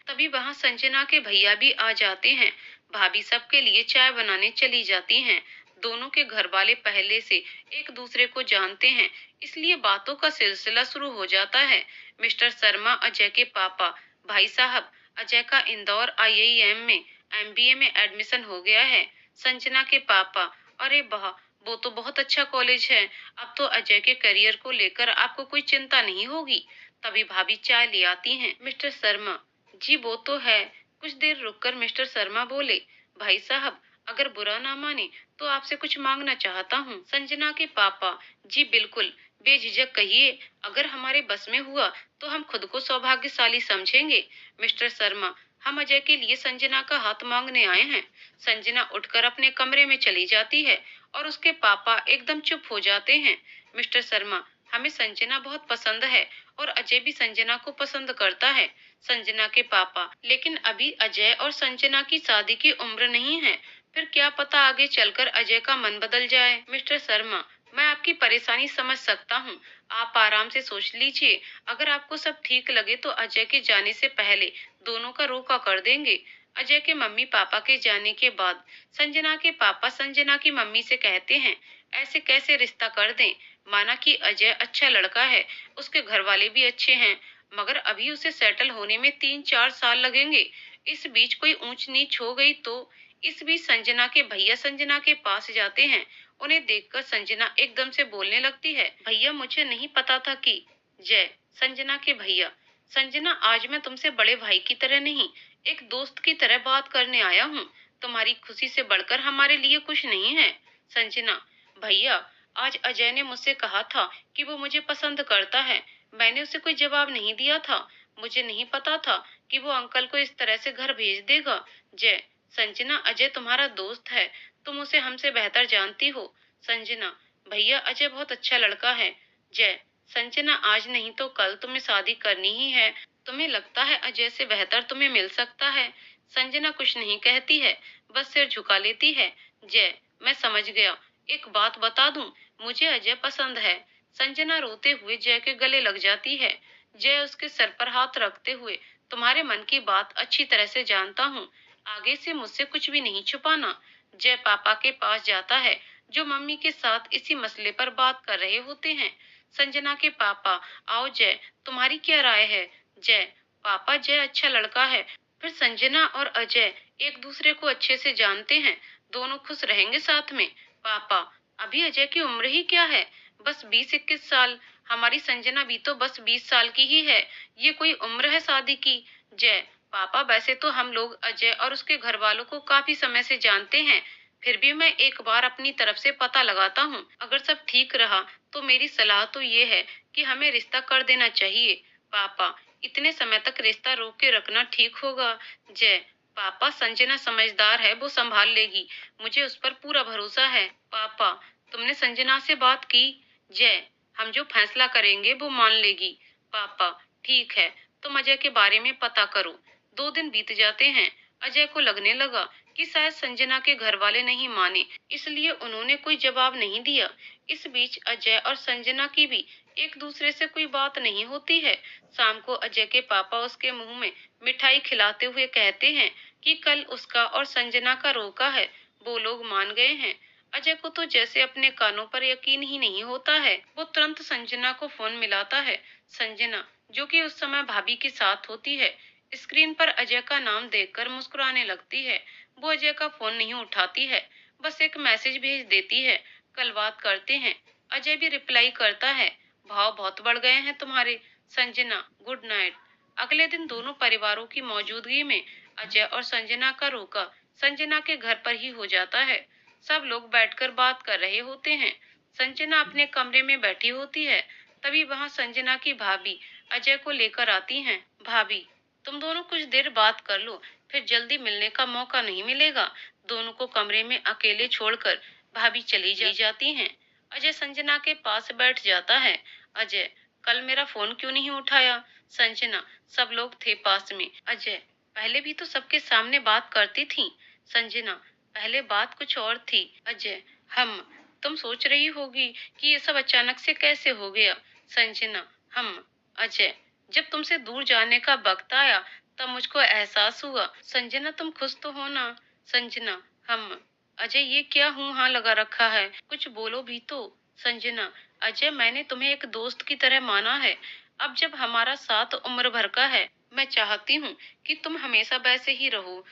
तभी वहां संजना के भैया भी आ जाते हैं। भाभी सबके लिए चाय बनाने चली जाती हैं। दोनों के घर वाले पहले से एक दूसरे को जानते हैं, इसलिए बातों का सिलसिला शुरू हो जाता है। मिस्टर शर्मा अजय के पापा, भाई साहब, अजय का इंदौर आईआईएम में एमबीए में एडमिशन हो गया है। संजना के पापा, अरे वाह, वो तो बहुत अच्छा कॉलेज है। अब तो अजय के करियर को लेकर आपको कोई चिंता नहीं होगी। तभी भाभी चाय ले आती हैं। मिस्टर शर्मा, जी वो तो है। कुछ देर रुककर मिस्टर शर्मा बोले, भाई साहब, अगर बुरा ना माने तो आपसे कुछ मांगना चाहता हूँ। संजना के पापा, जी बिल्कुल, बेझिझक कहिए। अगर हमारे बस में हुआ तो हम खुद को सौभाग्यशाली समझेंगे। मिस्टर शर्मा, हम अजय के लिए संजना का हाथ मांगने आए हैं। संजना उठकर अपने कमरे में चली जाती है और उसके पापा एकदम चुप हो जाते हैं। मिस्टर शर्मा, हमें संजना बहुत पसंद है और अजय भी संजना को पसंद करता है। संजना के पापा, लेकिन अभी अजय और संजना की शादी की उम्र नहीं है। फिर क्या पता आगे चलकर अजय का मन बदल जाए। मिस्टर शर्मा, मैं आपकी परेशानी समझ सकता हूँ। आप आराम से सोच लीजिए। अगर आपको सब ठीक लगे तो अजय के जाने से पहले दोनों का रोका कर देंगे। अजय के मम्मी पापा के जाने के बाद संजना के पापा संजना की मम्मी से कहते हैं, ऐसे कैसे रिश्ता कर दें। माना कि अजय अच्छा लड़का है, उसके घर वाले भी अच्छे हैं, मगर अभी उसे सेटल होने में 3-4 साल लगेंगे। इस बीच कोई ऊंच नीच हो गई तो। इस बीच संजना के भैया संजना के पास जाते हैं। उन्हें देखकर संजना एकदम से बोलने लगती है, भैया मुझे नहीं पता था कि। जय, संजना के भैया, संजना आज मैं तुमसे बड़े भाई की तरह नहीं, एक दोस्त की तरह बात करने आया हूँ। तुम्हारी खुशी से बढ़कर हमारे लिए कुछ नहीं है। संजना, भैया, आज अजय ने मुझसे कहा था कि वो मुझे पसंद करता है। मैंने उसे कोई जवाब नहीं दिया था। मुझे नहीं पता था कि वो अंकल को इस तरह से घर भेज देगा। जय, संजना, अजय तुम्हारा दोस्त है, तुम उसे हमसे बेहतर जानती हो। संजना, भैया अजय बहुत अच्छा लड़का है। जय, संजना, आज नहीं तो कल तुम्हें शादी करनी ही है। तुम्हें लगता है अजय से बेहतर तुम्हें मिल सकता है। संजना कुछ नहीं कहती है, बस सिर झुका लेती है। जय, मैं समझ गया। एक बात बता दूं, मुझे अजय पसंद है। संजना रोते हुए जय के गले लग जाती है। जय उसके सर पर हाथ रखते हुए, तुम्हारे मन की बात अच्छी तरह से जानता हूँ। आगे से मुझसे कुछ भी नहीं छुपाना। जय पापा के पास जाता है, जो मम्मी के साथ इसी मसले पर बात कर रहे होते हैं। संजना के पापा, आओ जय, तुम्हारी क्या राय है। जय, पापा, जय अच्छा लड़का है। फिर संजना और अजय एक दूसरे को अच्छे से जानते हैं, दोनों खुश रहेंगे साथ में। पापा, अभी अजय की उम्र ही क्या है, बस 20-21 साल। हमारी संजना भी तो बस 20 साल की ही है। ये कोई उम्र है शादी की। जय, पापा, वैसे तो हम लोग अजय और उसके घर वालों को काफी समय से जानते हैं, फिर भी मैं एक बार अपनी तरफ से पता लगाता हूँ। अगर सब ठीक रहा तो मेरी सलाह तो ये है कि हमें रिश्ता कर देना चाहिए। पापा, इतने समय तक रिश्ता रोक के रखना ठीक होगा। जय, पापा, संजना समझदार है, वो संभाल लेगी। मुझे उस पर पूरा भरोसा है। पापा, तुमने संजना से बात की। जय, हम जो फैसला करेंगे वो मान लेगी। पापा, ठीक है, तुम अजय के बारे में पता करो। 2 दिन बीत जाते हैं। अजय को लगने लगा कि शायद संजना के घर वाले नहीं माने, इसलिए उन्होंने कोई जवाब नहीं दिया। इस बीच अजय और संजना की भी एक दूसरे से कोई बात नहीं होती है। शाम को अजय के पापा उसके मुंह में मिठाई खिलाते हुए कहते हैं कि कल उसका और संजना का रोका है। वो लोग मान गए हैं। अजय को तो जैसे अपने कानों पर यकीन ही नहीं होता है। वो तुरंत संजना को फोन मिलाता है। संजना, जो कि उस समय भाभी के साथ होती है, स्क्रीन पर अजय का नाम देखकर मुस्कुराने लगती है। वो अजय का फोन नहीं उठाती है, बस एक मैसेज भेज देती है, कल बात करते हैं। अजय भी रिप्लाई करता है, भाव बहुत बढ़ गए हैं तुम्हारे। Sanjana, good night. अगले दिन दोनों परिवारों की मौजूदगी में अजय और संजना का रोका संजना के घर पर ही हो जाता है। सब लोग बैठकर बात कर रहे होते हैं। संजना अपने कमरे में बैठी होती है। तभी वहां संजना की भाभी अजय को लेकर आती हैं। भाभी, तुम दोनों कुछ देर बात कर लो, फिर जल्दी मिलने का मौका नहीं मिलेगा। दोनों को कमरे में अकेले छोड़कर भाभी चली जाती हैं। अजय संजना के पास बैठ जाता है। अजय, कल मेरा फोन क्यों नहीं उठाया? संजना, सब लोग थे पास में। अजय, पहले भी तो सबके सामने बात करती थी। संजना, पहले बात कुछ और थी। अजय, हम, तुम सोच रही होगी कि ये सब अचानक से कैसे हो गया। संजना, हम, अजय, जब तुमसे दूर जाने का वक्त आया तब मुझको एहसास हुआ। संजना, तुम खुश तो हो ना? संजना, हम, अजय, ये क्या हूँ हाँ लगा रखा है, कुछ बोलो भी तो। संजना, अजय, मैंने तुम्हें एक दोस्त की तरह माना है। अब जब हमारा साथ उम्र भर का है, मैं चाहती हूँ कि तुम हमेशा वैसे ही रहो।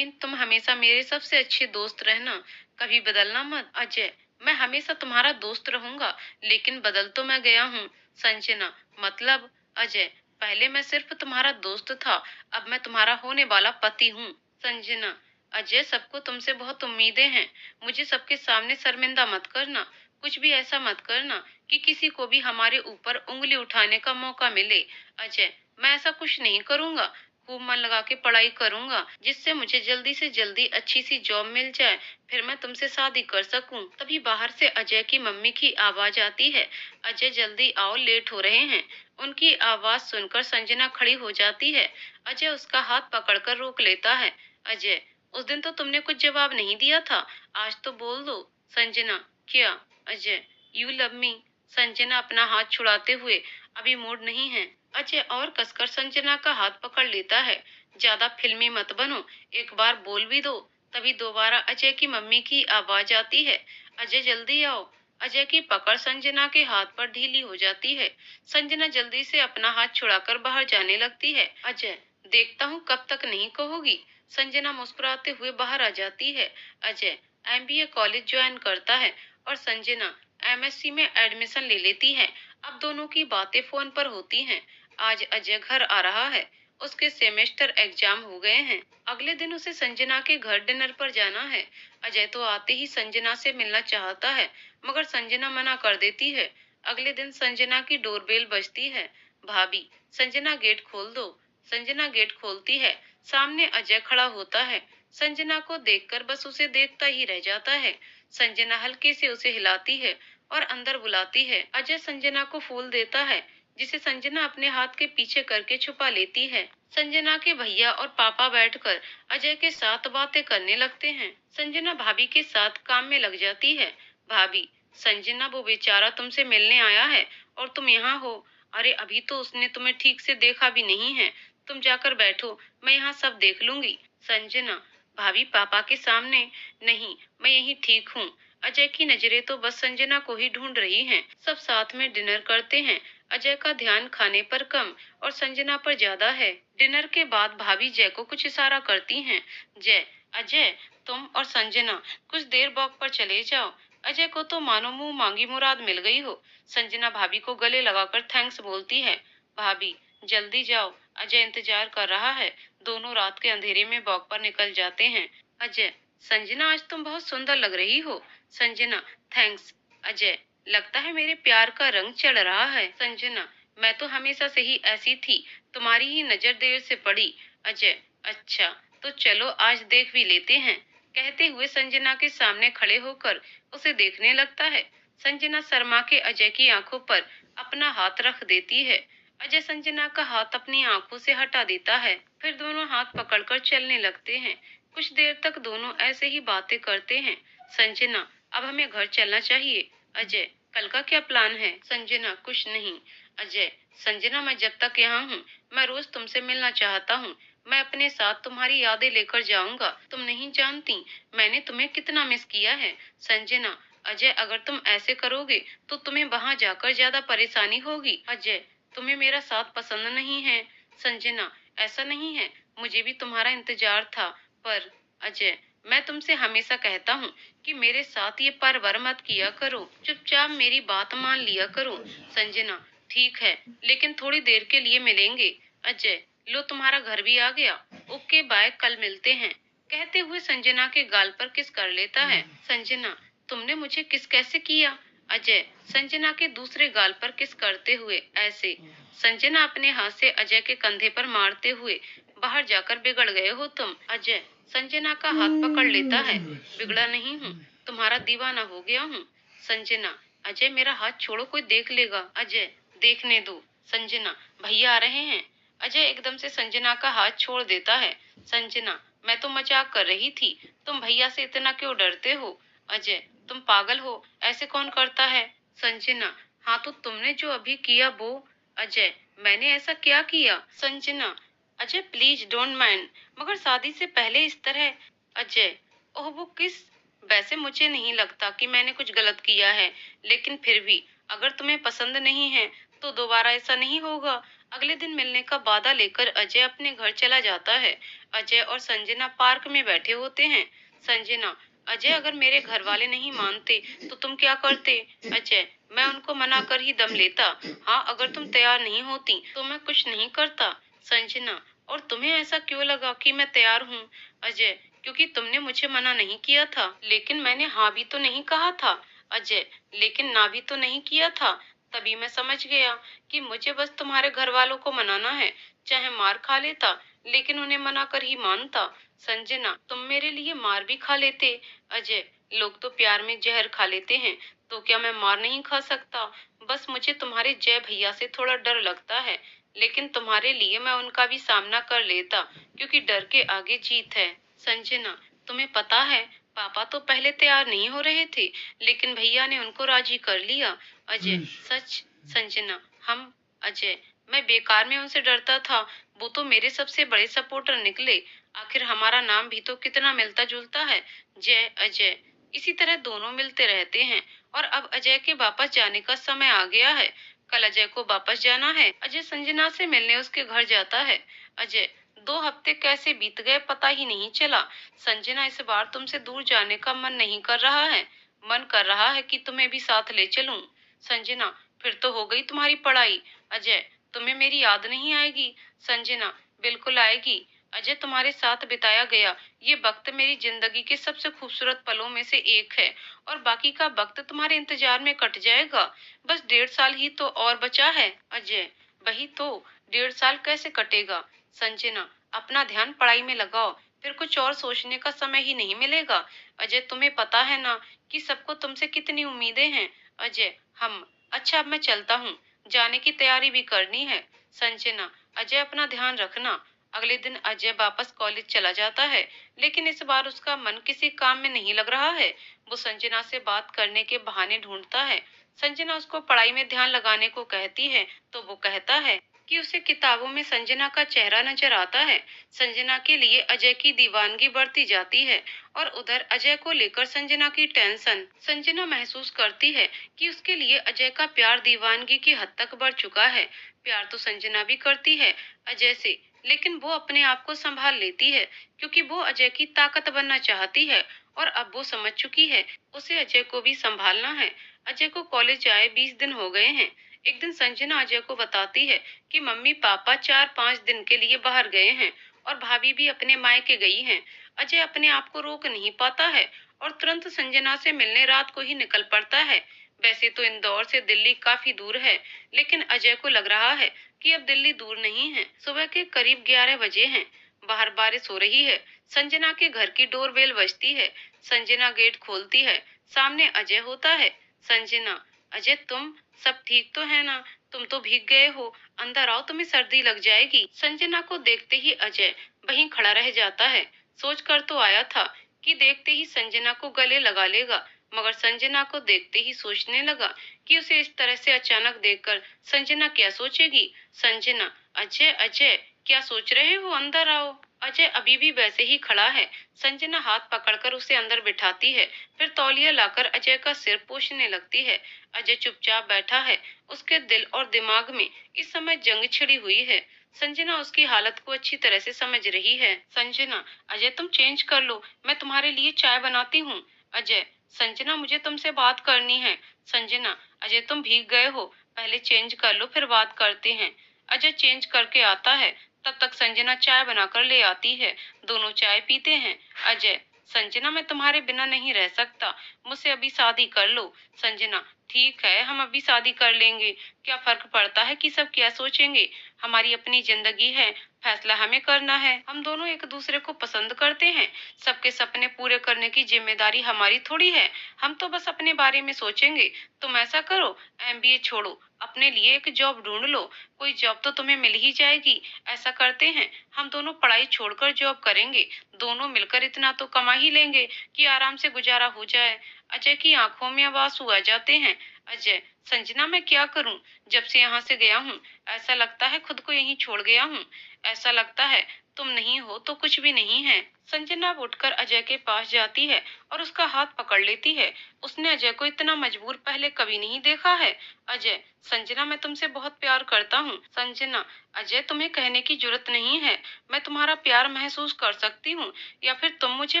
तुम हमेशा मेरे सबसे अच्छे दोस्त रहना, कभी बदलना मत। अजय, मैं हमेशा तुम्हारा दोस्त रहूंगा, लेकिन बदल तो मैं गया हूँ। संजना, मतलब? अजय, पहले मैं सिर्फ तुम्हारा दोस्त था, अब मैं तुम्हारा होने वाला पति हूँ। संजना, अजय, सबको तुमसे बहुत उम्मीदें हैं। मुझे सबके सामने शर्मिंदा मत करना। कुछ भी ऐसा मत करना कि किसी को भी हमारे ऊपर उंगली उठाने का मौका मिले। अजय, मैं ऐसा कुछ नहीं करूंगा। खूब मन लगा के पढ़ाई करूंगा, जिससे मुझे जल्दी से जल्दी अच्छी सी जॉब मिल जाए, फिर मैं तुमसे शादी कर सकूं। तभी बाहर से अजय की मम्मी की आवाज आती है। अजय, जल्दी आओ, लेट हो रहे हैं। उनकी आवाज सुनकर संजना खड़ी हो जाती है। अजय उसका हाथ पकड़कर रोक लेता है। अजय, उस दिन तो तुमने कुछ जवाब नहीं दिया था, आज तो बोल दो। संजना, क्या? Ajay, you love me. Sanjana अपना हाथ छुड़ाते हुए, अभी मूड नहीं है। अजय और कसकर संजना का हाथ पकड़ लेता है। ज्यादा फिल्मी मत बनो, एक बार बोल भी दो। तभी दोबारा अजय की मम्मी की आवाज आती है। अजय, जल्दी आओ। अजय की पकड़ संजना के हाथ पर ढीली हो जाती है। संजना जल्दी से अपना हाथ छुड़ाकर बाहर जाने लगती है। अजय, देखता हूँ कब तक नहीं कहोगी। संजना मुस्कुराते हुए बाहर आ जाती है। अजय एमबीए कॉलेज ज्वाइन करता है और संजना एमएससी में एडमिशन ले लेती है। अब दोनों की बातें फोन पर होती हैं। आज अजय घर आ रहा है। उसके सेमेस्टर एग्जाम हो गए हैं। अगले दिन उसे संजना के घर डिनर पर जाना है। अजय तो आते ही संजना से मिलना चाहता है, मगर संजना मना कर देती है। अगले दिन संजना की डोरबेल बजती है। भाभी, संजना गेट खोल दो। संजना गेट खोलती है। सामने अजय खड़ा होता है। संजना को देखकर बस उसे देखता ही रह जाता है। संजना हल्के से उसे हिलाती है और अंदर बुलाती है। अजय संजना को फूल देता है, जिसे संजना अपने हाथ के पीछे करके छुपा लेती है। संजना के भैया और पापा बैठकर अजय के साथ बातें करने लगते हैं। संजना भाभी के साथ काम में लग जाती है। भाभी, संजना, वो बेचारा तुमसे मिलने आया है और तुम यहाँ हो। अरे, अभी तो उसने तुम्हें ठीक से देखा भी नहीं है। तुम जाकर बैठो, मैं यहाँ सब देख लूंगी। संजना, भाभी, पापा के सामने नहीं, मैं यहीं ठीक हूँ। अजय की नजरें तो बस संजना को ही ढूंढ रही हैं। सब साथ में डिनर करते हैं। अजय का ध्यान खाने पर कम और संजना पर ज्यादा है। डिनर के बाद भाभी जय को कुछ इशारा करती हैं। जय, अजय, तुम और संजना कुछ देर वॉक पर चले जाओ। अजय को तो मानो मुंह मांगी मुराद मिल गई हो। संजना भाभी को गले लगाकर थैंक्स बोलती है। भाभी, जल्दी जाओ, अजय इंतजार कर रहा है। दोनों रात के अंधेरे में वॉक पर निकल जाते हैं। अजय, संजना, आज तुम बहुत सुंदर लग रही हो। संजना, थैंक्स। अजय, लगता है मेरे प्यार का रंग चढ़ रहा है। संजना, मैं तो हमेशा से ही ऐसी थी, तुम्हारी ही नजर देर से पड़ी। अजय, अच्छा, तो चलो आज देख भी लेते हैं। कहते हुए संजना के सामने खड़े होकर उसे देखने लगता है। संजना शर्मा के अजय की आंखों पर अपना हाथ रख देती है। अजय संजना का हाथ अपनी आंखों से हटा देता है। फिर दोनों हाथ पकड़कर चलने लगते हैं। कुछ देर तक दोनों ऐसे ही बातें करते हैं। संजना, अब हमें घर चलना चाहिए। अजय, कल का क्या प्लान है? संजना, कुछ नहीं। अजय, संजना, मैं जब तक यहाँ हूँ, मैं रोज तुमसे मिलना चाहता हूँ। मैं अपने साथ तुम्हारी यादें लेकर जाऊंगा। तुम नहीं जानती मैंने तुम्हें कितना मिस किया है। संजना, अजय, अगर तुम ऐसे करोगे तो तुम्हें वहां जाकर ज्यादा परेशानी होगी। अजय, तुम्हें मेरा साथ पसंद नहीं है। संजना, ऐसा नहीं है, मुझे भी तुम्हारा इंतजार था, पर। अजय, मैं तुमसे हमेशा कहता हूँ कि मेरे साथ ये परवर मत किया करो, चुपचाप मेरी बात मान लिया करो। संजना, ठीक है, लेकिन थोड़ी देर के लिए मिलेंगे। अजय, लो तुम्हारा घर भी आ गया। ओके बाय, कल मिलते हैं। कहते हुए संजना के गाल पर किस कर लेता है। संजना, तुमने मुझे किस कैसे किया? अजय, संजना के दूसरे गाल पर किस करते हुए ऐसे। संजना अपने हाथ से अजय के कंधे पर मारते हुए, बाहर जाकर बिगड़ गए हो तुम। अजय संजना का हाथ पकड़ लेता है। बिगड़ा नहीं हूँ, तुम्हारा दीवाना हो गया हूँ। संजना, अजय मेरा हाथ छोड़ो, कोई देख लेगा। अजय, देखने दो। संजना, भैया आ रहे हैं। अजय एकदम से संजना का हाथ छोड़ देता है। संजना, मैं तो मजाक कर रही थी, तुम भैया से इतना क्यों डरते हो? अजय, तुम पागल हो, ऐसे कौन करता है? संजना, हाँ तो तुमने जो अभी किया वो। अजय, मैंने ऐसा क्या किया? Sanjana, Ajay please don't mind, मगर शादी से पहले इस तरह। अजय, ओह वो किस। वैसे मुझे नहीं लगता कि मैंने कुछ गलत किया है, लेकिन फिर भी अगर तुम्हें पसंद नहीं है तो दोबारा ऐसा नहीं होगा। अगले दिन मिलने का वादा लेकर अजय अपने घर चला जाता है। अजय और संजना पार्क में बैठे होते हैं। संजना, अजय अगर मेरे घर वाले नहीं मानते तो तुम क्या करते? अजय, मैं उनको मना कर ही दम लेता। हाँ, अगर तुम तैयार नहीं होती तो मैं कुछ नहीं करता। संजना, और तुम्हें ऐसा क्यों लगा कि मैं तैयार हूँ? अजय, क्योंकि तुमने मुझे मना नहीं किया था, लेकिन मैंने हाँ भी तो नहीं कहा था। अजय, लेकिन ना भी तो नहीं किया था। तभी मैं समझ गया कि मुझे बस तुम्हारे घर वालों को मनाना है, चाहे मार खा लेता, लेकिन उन्हें मना कर ही मानता। संजना, तुम मेरे लिए मार भी खा लेते। अजय, लोग तो प्यार में जहर खा लेते हैं, तो क्या मैं मार नहीं खा सकता? बस मुझे तुम्हारे जय भैया से थोड़ा डर लगता है, लेकिन तुम्हारे लिए मैं उनका भी सामना कर लेता, क्योंकि डर के आगे जीत है। संजना, तुम्हें पता है पापा तो पहले तैयार नहीं हो रहे थे, लेकिन भैया ने उनको राजी कर लिया। अजय, सच? संजना, हम। अजय, मैं बेकार में उनसे डरता था, वो तो मेरे सबसे बड़े सपोर्टर निकले। आखिर हमारा नाम भी तो कितना मिलता जुलता है, जय अजय। इसी तरह दोनों मिलते रहते हैं, और अब अजय के वापस जाने का समय आ गया है। कल अजय को वापस जाना है। अजय संजना से मिलने उसके घर जाता है। अजय, 2 हफ्ते कैसे बीत गए पता ही नहीं चला। संजना, इस बार तुमसे दूर जाने का मन नहीं कर रहा है। मन कर रहा है कि तुम्हें भी साथ ले चलूं। संजना, फिर तो हो गई तुम्हारी पढ़ाई। अजय, तुम्हें मेरी याद नहीं आएगी? संजना, बिल्कुल आएगी। अजय, तुम्हारे साथ बिताया गया ये वक्त मेरी जिंदगी के सबसे खूबसूरत पलों में से एक है, और बाकी का वक्त तुम्हारे इंतजार में कट जाएगा। बस 1.5 साल ही तो और बचा है। अजय, वही तो, 1.5 साल कैसे कटेगा? संजना, अपना ध्यान पढ़ाई में लगाओ, फिर कुछ और सोचने का समय ही नहीं मिलेगा। अजय, तुम्हें पता है ना कि सबको तुमसे कितनी उम्मीदें हैं। अजय, हम। अच्छा, अब मैं चलता हूँ, जाने की तैयारी भी करनी है। संजना, अजय अपना ध्यान रखना। अगले दिन अजय वापस कॉलेज चला जाता है, लेकिन इस बार उसका मन किसी काम में नहीं लग रहा है। वो संजना से बात करने के बहाने ढूंढता है। संजना उसको पढ़ाई में ध्यान लगाने को कहती है, तो वो कहता है कि उसे किताबों में संजना का चेहरा नजर आता है। संजना के लिए अजय की दीवानगी बढ़ती जाती है, और उधर अजय को लेकर संजना की टेंशन। संजना महसूस करती है कि उसके लिए अजय का प्यार दीवानगी की हद तक बढ़ चुका है। प्यार तो संजना भी करती है अजय से, लेकिन वो अपने आप को संभाल लेती है, क्योंकि वो अजय की ताकत बनना चाहती है, और अब वो समझ चुकी है उसे अजय को भी संभालना है। अजय को कॉलेज आए 20 दिन हो गए हैं। एक दिन संजना अजय को बताती है कि मम्मी पापा 4-5 दिन के लिए बाहर गए हैं, और भाभी भी अपने मायके गई हैं। अजय अपने आप को रोक नहीं पाता है, और तुरंत संजना से मिलने रात को ही निकल पड़ता है। वैसे तो इंदौर से दिल्ली काफी दूर है, लेकिन अजय को लग रहा है कि अब दिल्ली दूर नहीं है। सुबह के करीब 11 बजे हैं। बाहर बारिश हो रही है। संजना के घर की डोरबेल बजती है। संजना गेट खोलती है। सामने अजय होता है। संजना, अजय तुम, सब ठीक तो है ना? तुम तो भीग गए हो, अंदर आओ, तुम्हें सर्दी लग जाएगी। संजना को देखते ही अजय वहीं खड़ा रह जाता है। सोच कर तो आया था कि देखते ही संजना को गले लगा लेगा, मगर संजना को देखते ही सोचने लगा कि उसे इस तरह से अचानक देखकर संजना क्या सोचेगी। संजना, अजय अजय, क्या सोच रहे हो, अंदर आओ। अजय अभी भी वैसे ही खड़ा है। संजना हाथ पकड़कर उसे अंदर बिठाती है, फिर तौलिया लाकर अजय का सिर पोंछने लगती है। अजय चुपचाप बैठा है। उसके दिल और दिमाग में इस समय जंग छिड़ी हुई है। संजना उसकी हालत को अच्छी तरह से समझ रही है। संजना, अजय तुम चेंज कर लो, मैं तुम्हारे लिए चाय बनाती हूँ। अजय, संजना मुझे तुमसे बात करनी है। संजना, अजय तुम भीग गए हो, पहले चेंज कर लो फिर बात करते हैं। अजय चेंज करके आता है, तब तक संजना चाय बनाकर ले आती है। दोनों चाय पीते हैं। अजय, संजना मैं तुम्हारे बिना नहीं रह सकता, मुझसे अभी शादी कर लो। संजना, ठीक है हम अभी शादी कर लेंगे, क्या फर्क पड़ता है कि सब क्या सोचेंगे। हमारी अपनी जिंदगी है, फैसला हमें करना है। हम दोनों एक दूसरे को पसंद करते हैं, सबके सपने पूरे करने की जिम्मेदारी हमारी थोड़ी है। हम तो बस अपने बारे में सोचेंगे। तुम ऐसा करो, एमबीए छोड़ो, अपने लिए एक जॉब ढूंढ लो, कोई जॉब तो तुम्हें मिल ही जाएगी। ऐसा करते हैं, हम दोनों पढ़ाई छोड़कर जॉब करेंगे, दोनों मिलकर इतना तो कमा ही लेंगे कि आराम से गुजारा हो जाए। अजय की आंखों में अब आंसू आ जाते हैं। अजय, संजना मैं क्या करूं, जब से यहाँ से गया हूँ ऐसा लगता है खुद को यहीं छोड़ गया हूँ। ऐसा लगता है तुम नहीं हो तो कुछ भी नहीं है। संजना उठकर अजय के पास जाती है और उसका हाथ पकड़ लेती है। उसने अजय को इतना मजबूर पहले कभी नहीं देखा है। अजय, संजना मैं तुमसे बहुत प्यार करता हूँ। संजना, अजय तुम्हें कहने की जरूरत नहीं है, मैं तुम्हारा प्यार महसूस कर सकती हूँ, या फिर तुम मुझे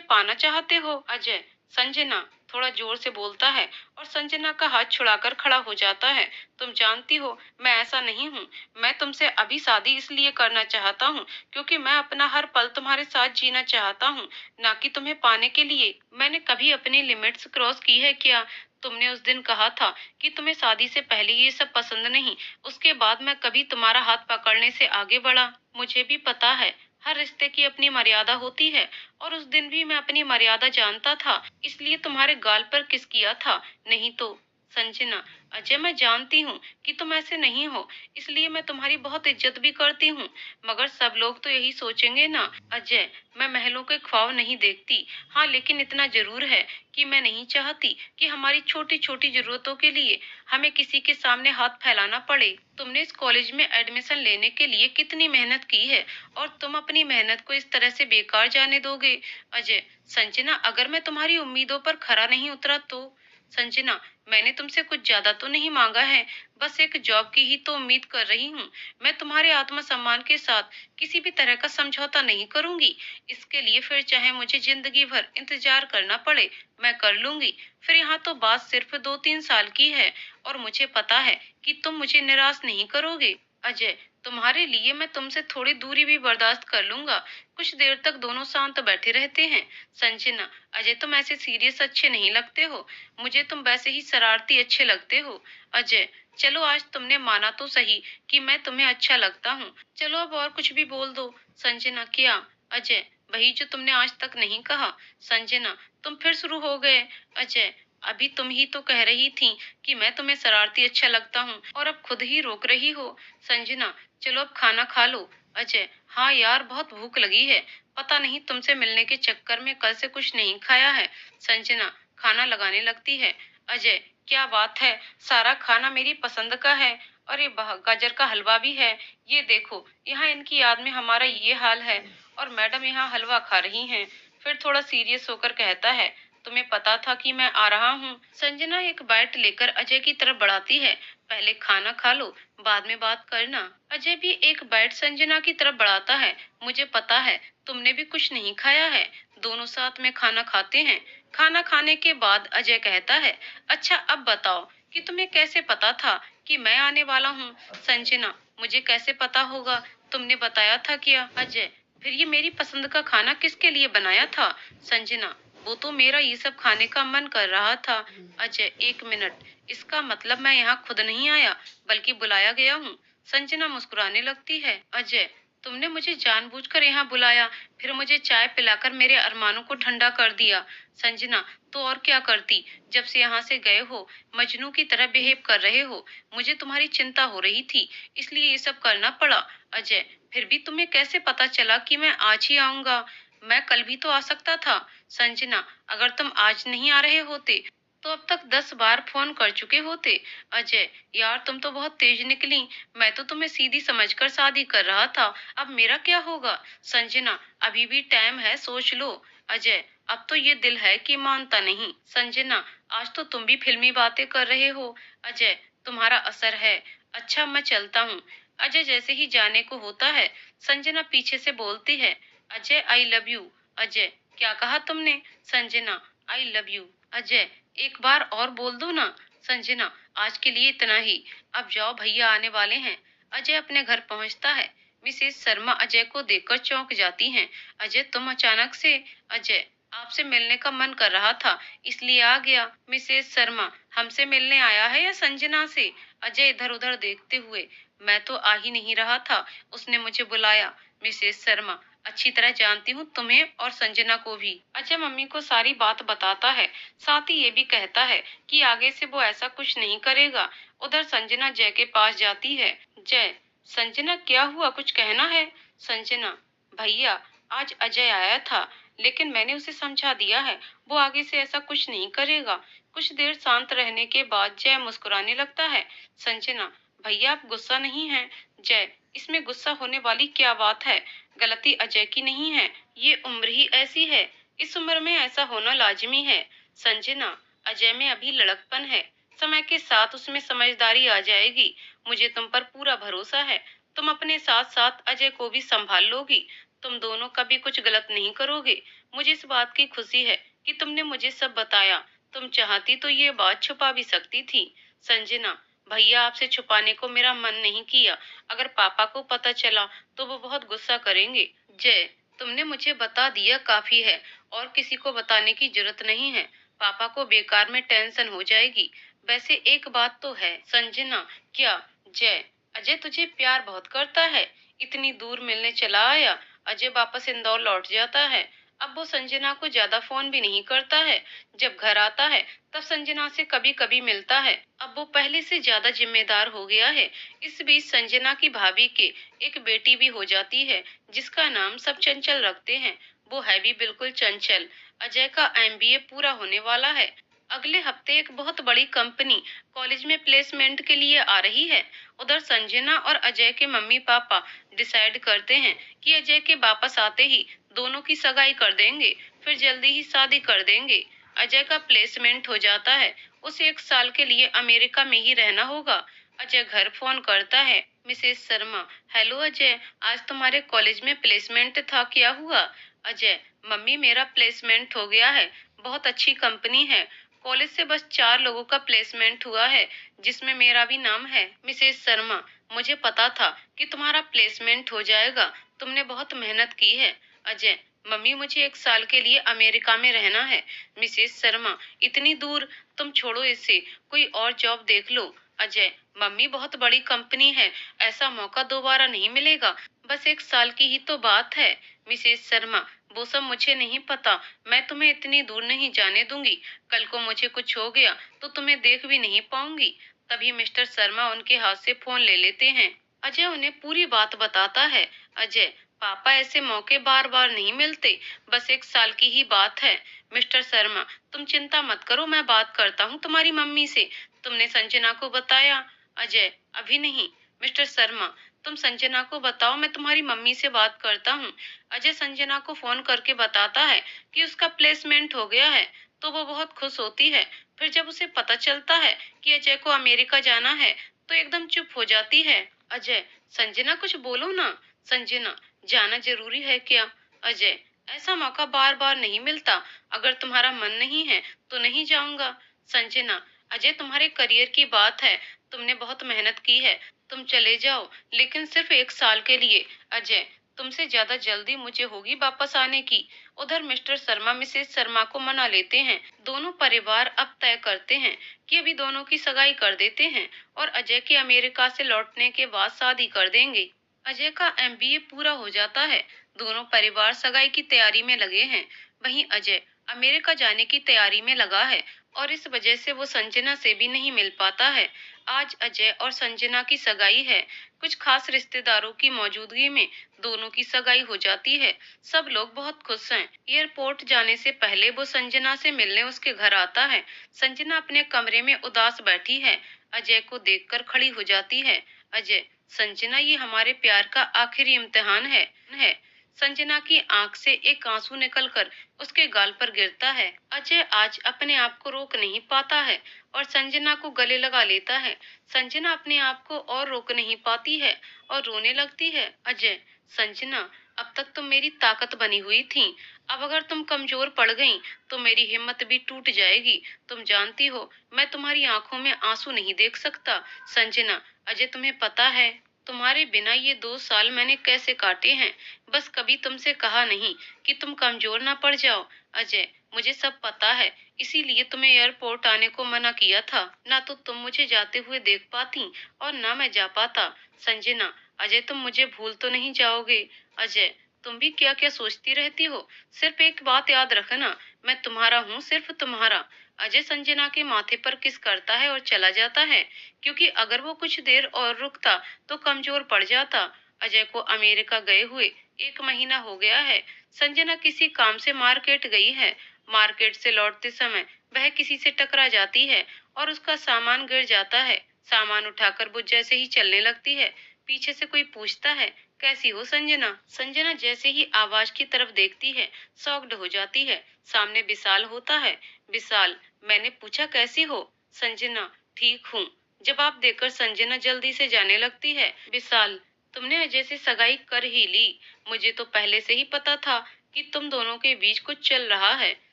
पाना चाहते हो। अजय, संजना थोड़ा जोर से बोलता है और संजना का हाथ छुड़ाकर खड़ा हो जाता है। तुम जानती हो मैं ऐसा नहीं हूँ, मैं तुमसे अभी शादी इसलिए करना चाहता हूँ क्योंकि मैं अपना हर पल तुम्हारे साथ जीना चाहता हूँ, ना कि तुम्हें पाने के लिए। मैंने कभी अपनी लिमिट्स क्रॉस की है क्या? तुमने उस दिन कहा था कि तुम्हें शादी से पहले ये सब पसंद नहीं, उसके बाद मैं कभी तुम्हारा हाथ पकड़ने से आगे बढ़ा? मुझे भी पता है हर रिश्ते की अपनी मर्यादा होती है, और उस दिन भी मैं अपनी मर्यादा जानता था, इसलिए तुम्हारे गाल पर किस किया था, नहीं तो। संजना, अजय मैं जानती हूँ कि तुम ऐसे नहीं हो, इसलिए मैं तुम्हारी बहुत इज्जत भी करती हूँ, मगर सब लोग तो यही सोचेंगे ना। अजय, मैं महलों के ख्वाब नहीं देखती, हाँ लेकिन इतना जरूर है कि मैं नहीं चाहती कि हमारी छोटी छोटी जरूरतों के लिए हमें किसी के सामने हाथ फैलाना पड़े। तुमने इस कॉलेज में एडमिशन लेने के लिए कितनी मेहनत की है, और तुम अपनी मेहनत को इस तरह से बेकार जाने दोगे? अजय, संजना अगर मैं तुम्हारी उम्मीदों पर खरा नहीं उतरा तो? संजना, मैंने तुमसे कुछ ज्यादा तो नहीं मांगा है, बस एक जॉब की ही तो उम्मीद कर रही हूँ। मैं तुम्हारे आत्मसम्मान के साथ किसी भी तरह का समझौता नहीं करूंगी। इसके लिए फिर चाहे मुझे जिंदगी भर इंतजार करना पड़े, मैं कर लूंगी। फिर यहाँ तो बात सिर्फ 2-3 साल की है, और मुझे पता है कि तुम मुझे निराश नहीं करोगे। अजय, तुम्हारे लिए मैं तुमसे थोड़ी दूरी भी बर्दाश्त कर लूंगा। कुछ देर तक दोनों शांत बैठे रहते हैं। संजना, अजय तुम ऐसे सीरियस अच्छे नहीं लगते हो, मुझे तुम वैसे ही शरारती अच्छे लगते हो। अजय, चलो आज तुमने माना तो सही कि मैं तुम्हें अच्छा लगता हूँ, चलो अब और कुछ भी बोल दो। संजना, क्या? अजय, वही जो तुमने आज तक नहीं कहा। संजना, तुम फिर शुरू हो गए। अजय, अभी तुम ही तो कह रही थी कि मैं तुम्हें शरारती अच्छा लगता हूँ, और अब खुद ही रोक रही हो। संजना, चलो अब खाना खा लो। अजय, हाँ यार बहुत भूख लगी है, पता नहीं तुमसे मिलने के चक्कर में कल से कुछ नहीं खाया है। संजना खाना लगाने लगती है। अजय, क्या बात है, सारा खाना मेरी पसंद का है। अरे वाह, गाजर का हलवा भी है, ये देखो यहाँ इनकी याद में हमारा ये हाल है, और मैडम यहाँ हलवा खा रही हैं। फिर थोड़ा सीरियस होकर कहता है, तुम्हें पता था कि मैं आ रहा हूँ? संजना एक बाइट लेकर अजय की तरफ बढ़ाती है। पहले खाना खा लो, बाद में बात करना। अजय भी एक बाइट संजना की तरफ बढ़ाता है। मुझे पता है तुमने भी कुछ नहीं खाया है। दोनों साथ में खाना खाते हैं। खाना खाने के बाद अजय कहता है, अच्छा अब बताओ कि तुम्हें कैसे पता था कि मैं आने वाला हूँ? संजना, मुझे कैसे पता होगा, तुमने बताया था क्या? अजय, फिर ये मेरी पसंद का खाना किसके लिए बनाया था? संजना, वो तो मेरा ये सब खाने का मन कर रहा था। अजय, एक मिनट, इसका मतलब मैं यहाँ खुद नहीं आया बल्कि बुलाया गया हूँ। संजना मुस्कुराने लगती है। अजय, तुमने मुझे जानबूझकर यहाँ बुलाया, फिर मुझे चाय पिलाकर मेरे अरमानों को ठंडा कर दिया। संजना, तो और क्या करती, जब से यहाँ से गए हो मजनू की तरह बिहेव कर रहे हो। मुझे तुम्हारी चिंता हो रही थी, इसलिए ये सब करना पड़ा। अजय, फिर भी तुम्हें कैसे पता चला कि मैं आज ही आऊंगा? मैं कल भी तो आ सकता था। संजना, अगर तुम आज नहीं आ रहे होते तो अब तक 10 बार फोन कर चुके होते। अजय, यार तुम तो बहुत तेज निकली, मैं तो तुम्हें सीधी समझकर शादी कर रहा था, अब मेरा क्या होगा? संजना, अभी भी टाइम है, सोच लो। अजय, अब तो ये दिल है कि मानता नहीं। संजना, आज तो तुम भी फिल्मी बातें कर रहे हो। अजय, तुम्हारा असर है। अच्छा मैं चलता हूँ। अजय जैसे ही जाने को होता है, संजना पीछे से बोलती है, Ajay I love you. Ajay, क्या कहा तुमने? Sanjana, I love you. Ajay, एक बार और बोल दो ना। संजना, आज के लिए इतना ही, अब जाओ भैया आने वाले हैं। अजय अपने घर पहुंचता है। मिसेस शर्मा अजय को देखकर चौंक जाती हैं। अजय, तुम अचानक से? अजय, आपसे मिलने का मन कर रहा था, इसलिए आ गया। मिसेस शर्मा, हमसे मिलने आया है या संजना से? अजय इधर उधर देखते हुए, मैं तो आ ही नहीं रहा था, उसने मुझे बुलाया। मिसेस शर्मा, अच्छी तरह जानती हूँ तुम्हें और संजना को भी। अजय मम्मी को सारी बात बताता है, साथ ही ये भी कहता है कि आगे से वो ऐसा कुछ नहीं करेगा। उधर संजना जय के पास जाती है। जय, संजना क्या हुआ, कुछ कहना है? संजना, भैया आज अजय आया था, लेकिन मैंने उसे समझा दिया है, वो आगे से ऐसा कुछ नहीं करेगा। कुछ देर शांत रहने के बाद जय मुस्कुराने लगता है। संजना, भैया आप गुस्सा नहीं हैं? जय, इसमें गुस्सा होने वाली क्या बात है? गलती अजय की नहीं है, ये उम्र ही ऐसी है, इस उम्र में ऐसा होना लाजमी है। संजना, अजय में अभी लड़कपन है, समय के साथ उसमें समझदारी आ जाएगी। मुझे तुम पर पूरा भरोसा है, तुम अपने साथ साथ अजय को भी संभाल लोगी। तुम दोनों कभी कुछ गलत नहीं करोगे। मुझे इस बात की खुशी है कि तुमने मुझे सब बताया। तुम चाहती तो ये बात छुपा भी सकती थी। संजना, भैया आपसे छुपाने को मेरा मन नहीं किया, अगर पापा को पता चला तो वो बहुत गुस्सा करेंगे। जय, तुमने मुझे बता दिया काफी है, और किसी को बताने की जरूरत नहीं है, पापा को बेकार में टेंशन हो जाएगी। वैसे एक बात तो है। संजना, क्या? जय, अजय तुझे प्यार बहुत करता है, इतनी दूर मिलने चला आया। अजय वापस इंदौर लौट जाता है, अब वो संजना को ज्यादा फोन भी नहीं करता है। जब घर आता है तब संजना से कभी कभी मिलता है, अब वो पहले से ज्यादा जिम्मेदार हो गया है। इस बीच संजना की भाभी के एक बेटी भी हो जाती है, जिसका नाम सब चंचल रखते हैं। वो है भी बिल्कुल चंचल। अजय का एमबीए पूरा होने वाला है। अगले हफ्ते एक बहुत बड़ी कंपनी कॉलेज में प्लेसमेंट के लिए आ रही है। उधर संजना और अजय के मम्मी पापा डिसाइड करते हैं कि अजय के वापस आते ही दोनों की सगाई कर देंगे, फिर जल्दी ही शादी कर देंगे। अजय का प्लेसमेंट हो जाता है, उसे 1 साल के लिए अमेरिका में ही रहना होगा। अजय घर फोन करता है। मिसेस शर्मा, हेलो अजय, आज तुम्हारे कॉलेज में प्लेसमेंट था, क्या हुआ? अजय, मम्मी मेरा प्लेसमेंट हो गया है, बहुत अच्छी कंपनी है, कॉलेज से बस 4 लोगों का प्लेसमेंट हुआ है, जिसमें मेरा भी नाम है। मिसेस शर्मा, मुझे पता था कि तुम्हारा प्लेसमेंट हो जाएगा, तुमने बहुत मेहनत की है। अजय, मम्मी मुझे 1 साल के लिए अमेरिका में रहना है। मिसेस शर्मा, इतनी दूर? तुम छोड़ो इसे, कोई और जॉब देख लो। अजय, मम्मी बहुत बड़ी कंपनी है, ऐसा मौका दोबारा नहीं मिलेगा, बस 1 साल की ही तो बात है। मिसेस शर्मा, वो सब मुझे नहीं पता, मैं तुम्हें इतनी दूर नहीं जाने दूंगी, कल को मुझे कुछ हो गया तो तुम्हें देख भी नहीं पाऊंगी। तभी मिस्टर शर्मा उनके हाथ से फोन ले लेते हैं। अजय उन्हें पूरी बात बताता है। अजय, पापा ऐसे मौके बार बार नहीं मिलते, बस 1 साल की ही बात है। मिस्टर शर्मा, तुम चिंता मत करो, मैं बात करता हूँ तुम्हारी मम्मी से। तुमने संजना को बताया? अजय, अभी नहीं। मिस्टर शर्मा, तुम संजना को बताओ, मैं तुम्हारी मम्मी से बात करता हूँ। अजय संजना को फोन करके बताता है कि उसका प्लेसमेंट हो गया है, तो वो बहुत खुश होती है। फिर जब उसे पता चलता है कि अजय को अमेरिका जाना है, तो एकदम चुप हो जाती है। अजय, संजना कुछ बोलो ना। संजना, जाना जरूरी है क्या? अजय, ऐसा मौका बार बार नहीं मिलता, अगर तुम्हारा मन नहीं है तो नहीं जाऊंगा। संजना, अजय तुम्हारे करियर की बात है, तुमने बहुत मेहनत की है, तुम चले जाओ, लेकिन सिर्फ 1 साल के लिए। अजय, तुमसे ज्यादा जल्दी मुझे होगी वापस आने की। उधर मिस्टर शर्मा मिसेस शर्मा को मना लेते हैं। दोनों परिवार अब तय करते हैं कि अभी दोनों की सगाई कर देते हैं और अजय के अमेरिका से लौटने के बाद शादी कर देंगे। अजय का एमबीए पूरा हो जाता है, दोनों परिवार सगाई की तैयारी में लगे हैं। वहीं अजय अमेरिका जाने की तैयारी में लगा है, और इस वजह से वो संजना से भी नहीं मिल पाता है। आज अजय और संजना की सगाई है, कुछ खास रिश्तेदारों की मौजूदगी में दोनों की सगाई हो जाती है। सब लोग बहुत खुश हैं। एयरपोर्ट जाने से पहले वो संजना से मिलने उसके घर आता है। संजना अपने कमरे में उदास बैठी है, अजय को देखकर खड़ी हो जाती है। अजय, संजना, ये हमारे प्यार का आखिरी इम्तिहान है। संजना की आंख से एक आंसू निकलकर उसके गाल पर गिरता है। अजय आज अपने आप को रोक नहीं पाता है और संजना को गले लगा लेता है। संजना अपने आप को और रोक नहीं पाती है और रोने लगती है। अजय, संजना, अब तक तुम मेरी ताकत बनी हुई थी, अब अगर तुम कमजोर पड़ गई तो मेरी हिम्मत भी टूट जाएगी। तुम जानती हो मैं तुम्हारी आंखों में आंसू नहीं देख सकता। संजना, अजय तुम्हें पता है तुम्हारे बिना ये 2 साल मैंने कैसे काटे हैं। बस कभी तुमसे कहा नहीं कि तुम कमजोर ना पड़ जाओ। अजय, मुझे सब पता है, इसीलिए तुम्हें एयरपोर्ट आने को मना किया था। ना तो तुम मुझे जाते हुए देख पाती और ना मैं जा पाता। संजना, अजय तुम मुझे भूल तो नहीं जाओगे। अजय, तुम भी क्या क्या सोचती रहती हो। सिर्फ एक बात याद रखना, मैं तुम्हारा हूँ, सिर्फ तुम्हारा। अजय संजना के माथे पर किस करता है और चला जाता है, क्योंकि अगर वो कुछ देर और रुकता तो कमजोर पड़ जाता। अजय को अमेरिका गए हुए 1 महीना हो गया है। संजना किसी काम से मार्केट गई है। मार्केट से लौटते समय वह किसी से टकरा जाती है और उसका सामान गिर जाता है। सामान उठाकर वो जैसे ही चलने लगती है, पीछे से कोई पूछता है, कैसी हो संजना। संजना जैसे ही आवाज की तरफ देखती है, शॉक्ड हो जाती है। सामने विशाल होता है। विशाल, मैंने पूछा कैसी हो। संजना, ठीक हूँ। जवाब देकर संजना जल्दी से जाने लगती है। विशाल, तुमने अजय से सगाई कर ही ली। मुझे तो पहले से ही पता था कि तुम दोनों के बीच कुछ चल रहा है।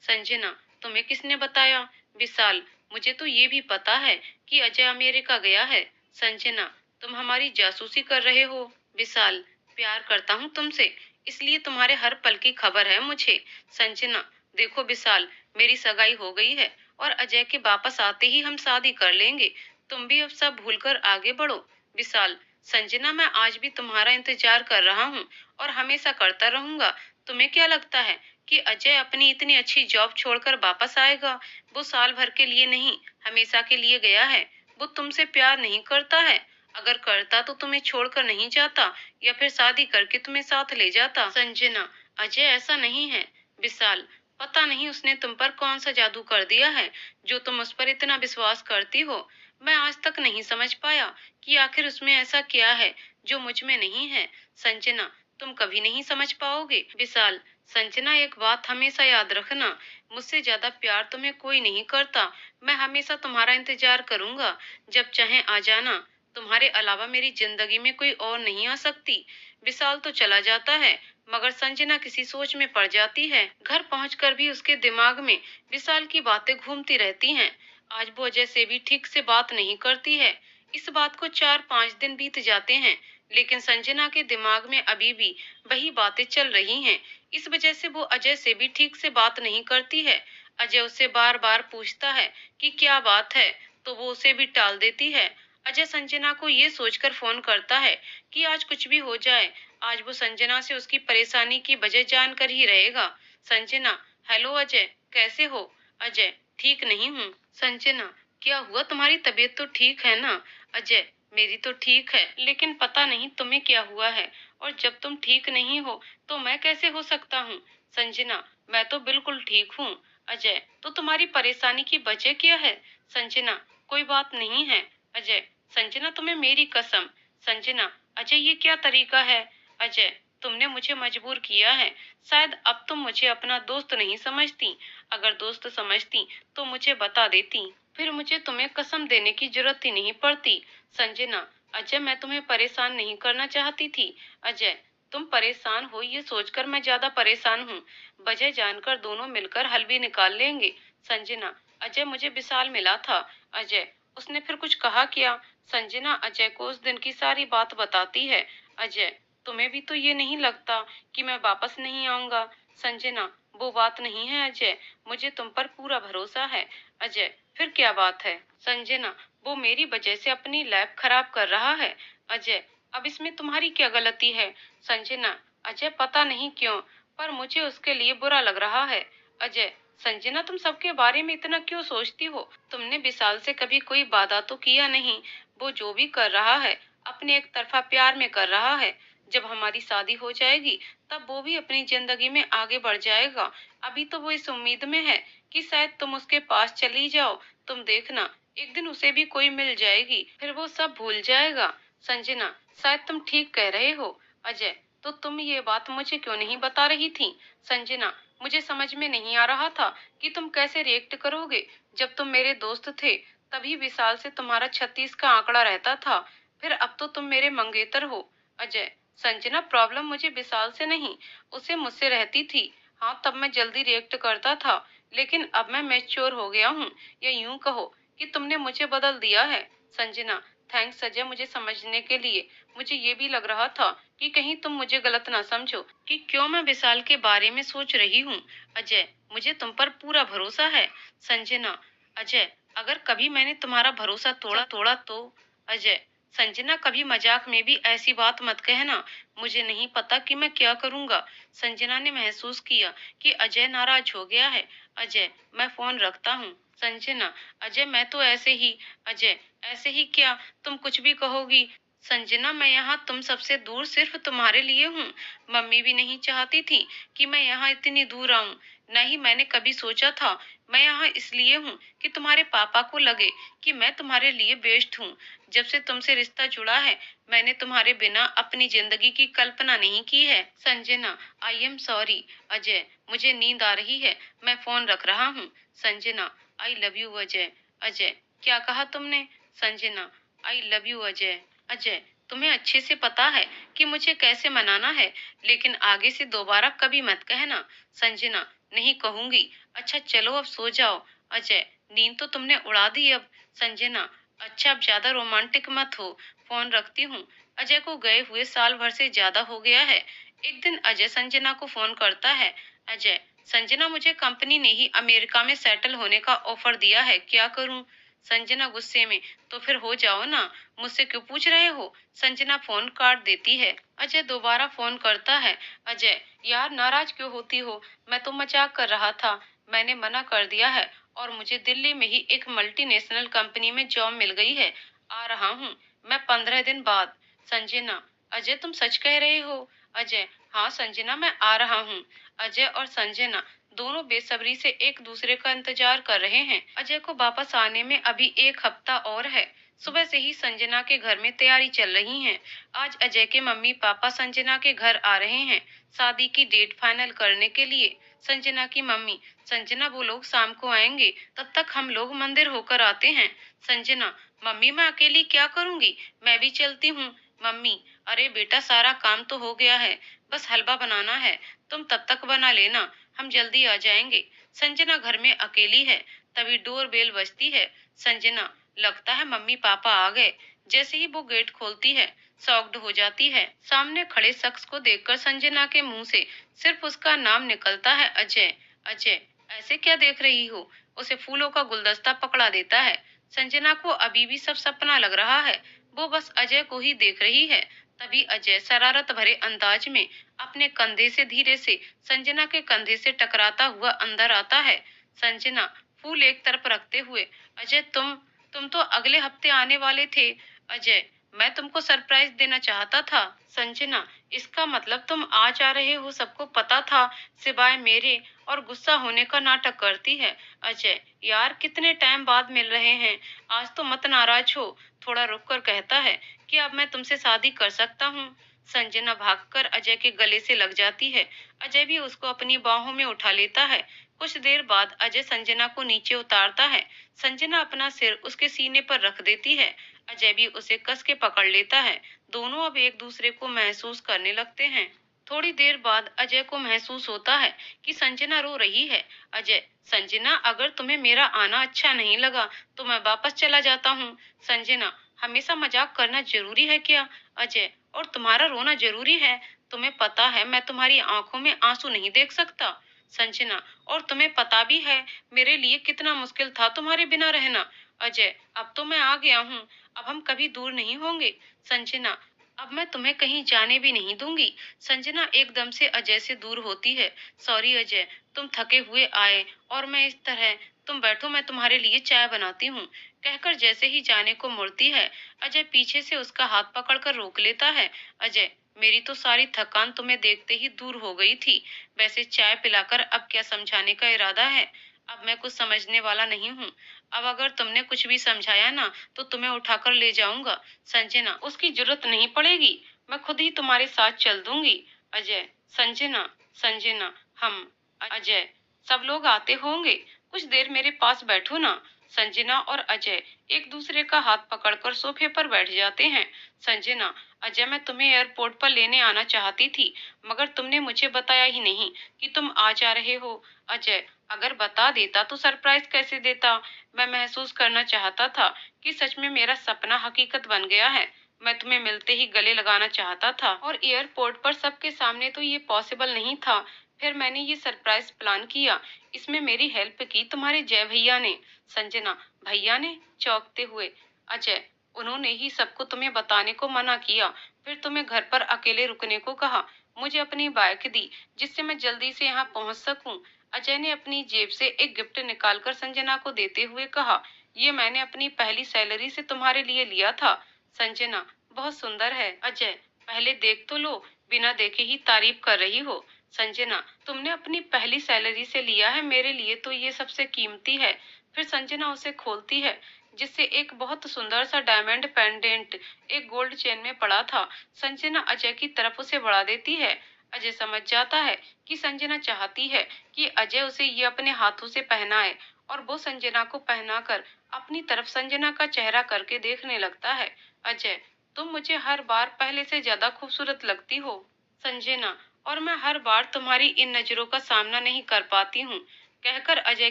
संजना, तुम्हें किसने बताया। विशाल, मुझे तो ये भी पता है कि अजय अमेरिका गया है। संजना, तुम हमारी जासूसी कर रहे हो। विशाल, प्यार करता हूँ तुमसे, इसलिए तुम्हारे हर पल की खबर है मुझे। संजना, देखो विशाल, मेरी सगाई हो गई है और अजय के वापस आते ही हम शादी कर लेंगे। तुम भी अब सब भूलकर आगे बढ़ो। विशाल, संजना, मैं आज भी तुम्हारा इंतजार कर रहा हूँ और हमेशा करता रहूंगा। तुम्हें क्या लगता है कि अजय अपनी इतनी अच्छी जॉब छोड़कर वापस आएगा। वो साल भर के लिए नहीं, हमेशा के लिए गया है। वो तुमसे प्यार नहीं करता है। अगर करता तो तुम्हें छोड़कर नहीं जाता या फिर शादी करके तुम्हें साथ ले जाता। संजना, अजय ऐसा नहीं है। विशाल, पता नहीं उसने तुम पर कौन सा जादू कर दिया है जो तुम उस पर इतना विश्वास करती हो। मैं आज तक नहीं समझ पाया कि आखिर उसमें ऐसा क्या है जो मुझ में नहीं है। संजना, तुम कभी नहीं समझ पाओगे। विशाल, संजना, एक बात हमेशा याद रखना, मुझसे ज्यादा प्यार तुम्हें कोई नहीं करता। मैं हमेशा तुम्हारा इंतजार करूंगा, जब चाहे आ जाना। तुम्हारे अलावा मेरी जिंदगी में कोई और नहीं आ सकती। विशाल तो चला जाता है, मगर संजना किसी सोच में पड़ जाती है। घर पहुंचकर भी उसके दिमाग में विशाल की बातें घूमती रहती हैं। आज वो अजय से भी ठीक से बात नहीं करती है। इस बात को 4-5 दिन बीत जाते हैं, लेकिन संजना के दिमाग में अभी भी वही बातें चल रही हैं। इस वजह से वो अजय से भी ठीक से बात नहीं करती है। अजय उससे बार बार पूछता है कि क्या बात है, तो वो उसे भी टाल देती है। अजय संजना को ये सोचकर फोन करता है कि आज कुछ भी हो जाए, आज वो संजना से उसकी परेशानी की वजह जानकर ही रहेगा। संजना, हेलो अजय, कैसे हो। अजय, ठीक नहीं हूँ। संजना, क्या हुआ, तुम्हारी तबीयत तो ठीक है ना। अजय, मेरी तो ठीक है, लेकिन पता नहीं तुम्हें क्या हुआ है, और जब तुम ठीक नहीं हो तो मैं कैसे हो सकता हूँ। संजना, मैं तो बिल्कुल ठीक हूँ। अजय, तो तुम्हारी परेशानी की वजह क्या है। संजना, कोई बात नहीं है। अजय, संजना, तुम्हें मेरी कसम। संजना, अजय ये क्या तरीका है। अजय, तुमने मुझे मजबूर किया है। शायद अब तुम मुझे अपना दोस्त नहीं समझती। अगर दोस्त समझती तो मुझे बता देती, फिर मुझे तुम्हें कसम देने की जरूरत ही नहीं पड़ती। संजना, अजय मैं तुम्हें परेशान नहीं करना चाहती थी। अजय, तुम परेशान हो ये सोचकर मैं ज्यादा परेशान हूँ। वजह जानकर दोनों मिलकर हल भी निकाल लेंगे। संजना, अजय मुझे विशाल मिला था। अजय, उसने फिर कुछ कहा क्या। संजना अजय को उस दिन की सारी बात बताती है। अजय, तुम्हें भी तो ये नहीं लगता कि मैं वापस नहीं आऊंगा। संजना, वो बात नहीं है अजय, मुझे तुम पर पूरा भरोसा है। अजय, फिर क्या बात है। संजना, वो मेरी वजह से अपनी लैब खराब कर रहा है। अजय, अब इसमें तुम्हारी क्या गलती है। संजना, अजय पता नहीं क्यों, पर मुझे उसके लिए बुरा लग रहा है। अजय, संजना तुम सबके बारे में इतना क्यों सोचती हो। तुमने विशाल से कभी कोई वादा तो किया नहीं। वो जो भी कर रहा है अपने एक तरफा प्यार में कर रहा है। जब हमारी शादी हो जाएगी तब वो भी अपनी जिंदगी में आगे बढ़ जाएगा। अभी तो वो इस उम्मीद में है कि शायद तुम उसके पास चली जाओ। तुम देखना, एक दिन उसे भी कोई मिल जाएगी, फिर वो सब भूल जाएगा। संजना, शायद तुम ठीक कह रहे हो। अजय, तो तुम ये बात मुझे क्यों नहीं बता रही थी? संजना, मुझे समझ में नहीं आ रहा था कि तुम कैसे रिएक्ट करोगे। जब तुम मेरे दोस्त थे, तभी विशाल से तुम्हारा 36 का आंकड़ा रहता था, फिर अब तो तुम मेरे मंगेतर हो। अजय, संजना, प्रॉब्लम मुझे विशाल से नहीं, उसे मुझसे रहती थी। हाँ, तब मैं जल्दी रिएक्ट करता था, लेकिन अब मैं मैच्योर हो गया हूँ, या यूं कहो कि तुमने मुझे बदल दिया है। संजना, थैंक्स अजय, मुझे समझने के लिए। मुझे ये भी लग रहा था कि कहीं तुम मुझे गलत ना समझो कि क्यों मैं विशाल के बारे में सोच रही हूँ। अजय, मुझे तुम पर पूरा भरोसा है। संजना, अजय, अगर कभी मैंने तुम्हारा भरोसा तोड़ा तोड़ा तो? अजय, संजना, कभी मजाक में भी ऐसी बात मत कहना। मुझे नहीं पता कि मैं क्या करूंगा। संजना ने महसूस किया कि अजय नाराज हो गया है। अजय, मैं फोन रखता हूँ। संजना, अजय, मैं तो ऐसे ही। अजय, ऐसे ही क्या? तुम कुछ भी कहोगी? संजना, मैं यहाँ तुम सबसे दूर सिर्फ तुम्हारे लिए हूँ। मम्मी भी नहीं चाहती थी कि मैं यहाँ इतनी दूर आऊं। नहीं, मैंने कभी सोचा था। मैं यहाँ इसलिए हूँ कि तुम्हारे पापा को लगे कि मैं तुम्हारे लिए बेस्ट हूँ। जब से तुमसे रिश्ता जुड़ा है, मैंने तुम्हारे बिना अपनी जिंदगी की कल्पना नहीं की है। Sanjana, I am sorry. Ajay, मुझे नींद आ रही है, मैं फोन रख रहा हूँ। Sanjana, I love you Ajay. Ajay, क्या कहा तुमने? Sanjana, I love you Ajay. Ajay, तुम्हें अच्छे से पता है कि मुझे कैसे मनाना है, लेकिन आगे से दोबारा कभी मत कहना। संजना, नहीं कहूंगी। अच्छा चलो अब सो जाओ। अजय, नींद तो तुमने उड़ा दी अब। संजना, अच्छा अब ज्यादा रोमांटिक मत हो, फोन रखती हूँ। अजय को गए हुए साल भर से ज्यादा हो गया है। एक दिन अजय संजना को फोन करता है। अजय, संजना, मुझे कंपनी ने ही अमेरिका में सेटल होने का ऑफर दिया है, क्या करूं? संजना गुस्से में, तो फिर हो जाओ ना, मुझसे क्यों पूछ रहे हो? संजना फोन काट देती है। अजय दोबारा फोन करता है। अजय, यार नाराज क्यों होती हो? मैं तो मजाक कर रहा था। मैंने मना कर दिया है और मुझे दिल्ली में ही एक मल्टीनेशनल कंपनी में जॉब मिल गई है। आ रहा हूँ मैं 15 दिन बाद। संजना, अजय तुम सच कह रहे हो? अजय, हाँ संजना, मैं आ रहा हूँ। अजय और संजना दोनों बेसब्री से एक दूसरे का इंतजार कर रहे हैं। अजय को वापस आने में अभी एक हफ्ता और है। सुबह से ही संजना के घर में तैयारी चल रही है। आज अजय के मम्मी पापा संजना के घर आ रहे हैं शादी की डेट फाइनल करने के लिए। संजना की मम्मी, संजना वो लोग शाम को आएंगे, तब तक हम लोग मंदिर होकर आते हैं। संजना, मम्मी मैं अकेली क्या करूंगी, मैं भी चलती हूँ। मम्मी, अरे बेटा सारा काम तो हो गया है, बस हलवा बनाना है, तुम तब तक बना लेना, हम जल्दी आ जाएंगे। संजना घर में अकेली है, तभी डोर बेल बजती है। संजना, लगता है मम्मी पापा आ गए। जैसे ही वो गेट खोलती है, शॉक्ड हो जाती है। सामने खड़े शख्स को देखकर संजना के मुंह से सिर्फ उसका नाम निकलता है, अजय। अजय, ऐसे क्या देख रही हो? उसे फूलों का गुलदस्ता पकड़ा देता है। संजना को अभी भी सब सपना लग रहा है, वो बस अजय को ही देख रही है। तभी अजय शरारत भरे अंदाज में अपने कंधे से धीरे से संजना के कंधे से टकराता हुआ अंदर आता है। संजना फूल एक तरफ रखते हुए, अजय तुम तो अगले हफ्ते आने वाले थे। अजय, मैं तुमको सरप्राइज देना चाहता था। संजना, इसका मतलब तुम आज आ रहे हो सबको पता था, सिवाय मेरे, और गुस्सा होने का नाटक करती है। अजय, यार कितने टाइम बाद मिल रहे हैं, आज तो मत नाराज हो। थोड़ा रुक कर कहता है कि अब मैं तुमसे शादी कर सकता हूँ। संजना भागकर अजय के गले से लग जाती है। अजय भी उसको अपनी बाहों में उठा लेता है। कुछ देर बाद अजय संजना को नीचे उतारता है। संजना अपना सिर उसके सीने पर रख देती है। अजय भी उसे कस के पकड़ लेता है। दोनों अब एक दूसरे को महसूस करने लगते हैं। थोड़ी देर बाद अजय को महसूस होता है कि संजना रो रही है। अजय, संजना, अगर तुम्हें मेरा आना अच्छा नहीं लगा तो मैं वापस चला जाता हूँ। संजना, हमेशा मजाक करना जरूरी है क्या? अजय, और तुम्हारा रोना जरूरी है? तुम्हें पता है मैं तुम्हारी आंखों में आंसू नहीं देख सकता। संजना, और तुम्हें पता भी है मेरे लिए कितना मुश्किल था तुम्हारे बिना रहना। अजय, अब तो मैं आ गया हूँ, अब हम कभी दूर नहीं होंगे। संजना, अब मैं तुम्हें कहीं जाने भी नहीं दूंगी। संजना एकदम से अजय से दूर होती है। सॉरी अजय, तुम थके हुए आए और मैं इस तरह, तुम बैठो मैं तुम्हारे लिए चाय बनाती हूँ। कहकर जैसे ही जाने को मुड़ती है, अजय पीछे से उसका हाथ पकड़कर रोक लेता है। अजय, मेरी तो सारी थकान तुम्हें देखते ही दूर हो गई थी। वैसे चाय पिलाकर अब क्या समझाने का इरादा है? अब मैं कुछ समझने वाला नहीं हूँ। अब अगर तुमने कुछ भी समझाया ना तो तुम्हें उठाकर ले जाऊंगा। संजना, उसकी जरूरत नहीं पड़ेगी, मैं खुद ही तुम्हारे साथ चल दूंगी। अजय, संजना, संजना, हम, अजय, सब लोग आते होंगे, कुछ देर मेरे पास बैठो ना। संजना और अजय एक दूसरे का हाथ पकड़कर सोफे पर बैठ जाते हैं। संजना, अजय, मैं तुम्हें एयरपोर्ट पर लेने आना चाहती थी, मगर तुमने मुझे बताया ही नहीं कि तुम आ जा रहे हो। अजय, अगर बता देता तो सरप्राइज कैसे देता। मैं महसूस करना चाहता था कि सच में मेरा सपना हकीकत बन गया है। मैं तुम्हें मिलते ही गले लगाना चाहता था, और एयरपोर्ट पर सबके सामने तो ये पॉसिबल नहीं था। फिर मैंने ये सरप्राइज प्लान किया। इसमें मेरी हेल्प की तुम्हारे जय भैया ने। संजना, भैया ने? चौंकते हुए अजय, उन्होंने ही सबको तुम्हें बताने को मना किया, फिर तुम्हें घर पर अकेले रुकने को कहा। मुझे अपनी बाइक दी जिससे मैं जल्दी से यहाँ पहुंच सकूं। अजय ने अपनी जेब से एक गिफ्ट निकालकर संजना को देते हुए कहा, ये मैंने अपनी पहली सैलरी से तुम्हारे लिए लिया था। संजना, बहुत सुंदर है। अजय, पहले देख तो लो, बिना देखे ही तारीफ कर रही हो। संजना, तुमने अपनी पहली सैलरी से लिया है, मेरे लिए तो ये सबसे कीमती है। फिर संजना उसे खोलती है, जिससे एक बहुत सुंदर सा डायमंड पेंडेंट एक गोल्ड चेन में पड़ा था। संजना अजय की तरफ उसे बढ़ा देती है। अजय समझ जाता है कि संजना चाहती है कि अजय उसे ये अपने हाथों से पहनाए, और वो संजना को पहनाकर अपनी तरफ संजना का चेहरा करके देखने लगता है। अजय, तुम मुझे हर बार पहले से ज्यादा खूबसूरत लगती हो। संजना, और मैं हर बार तुम्हारी इन नजरों का सामना नहीं कर पाती हूँ, कहकर अजय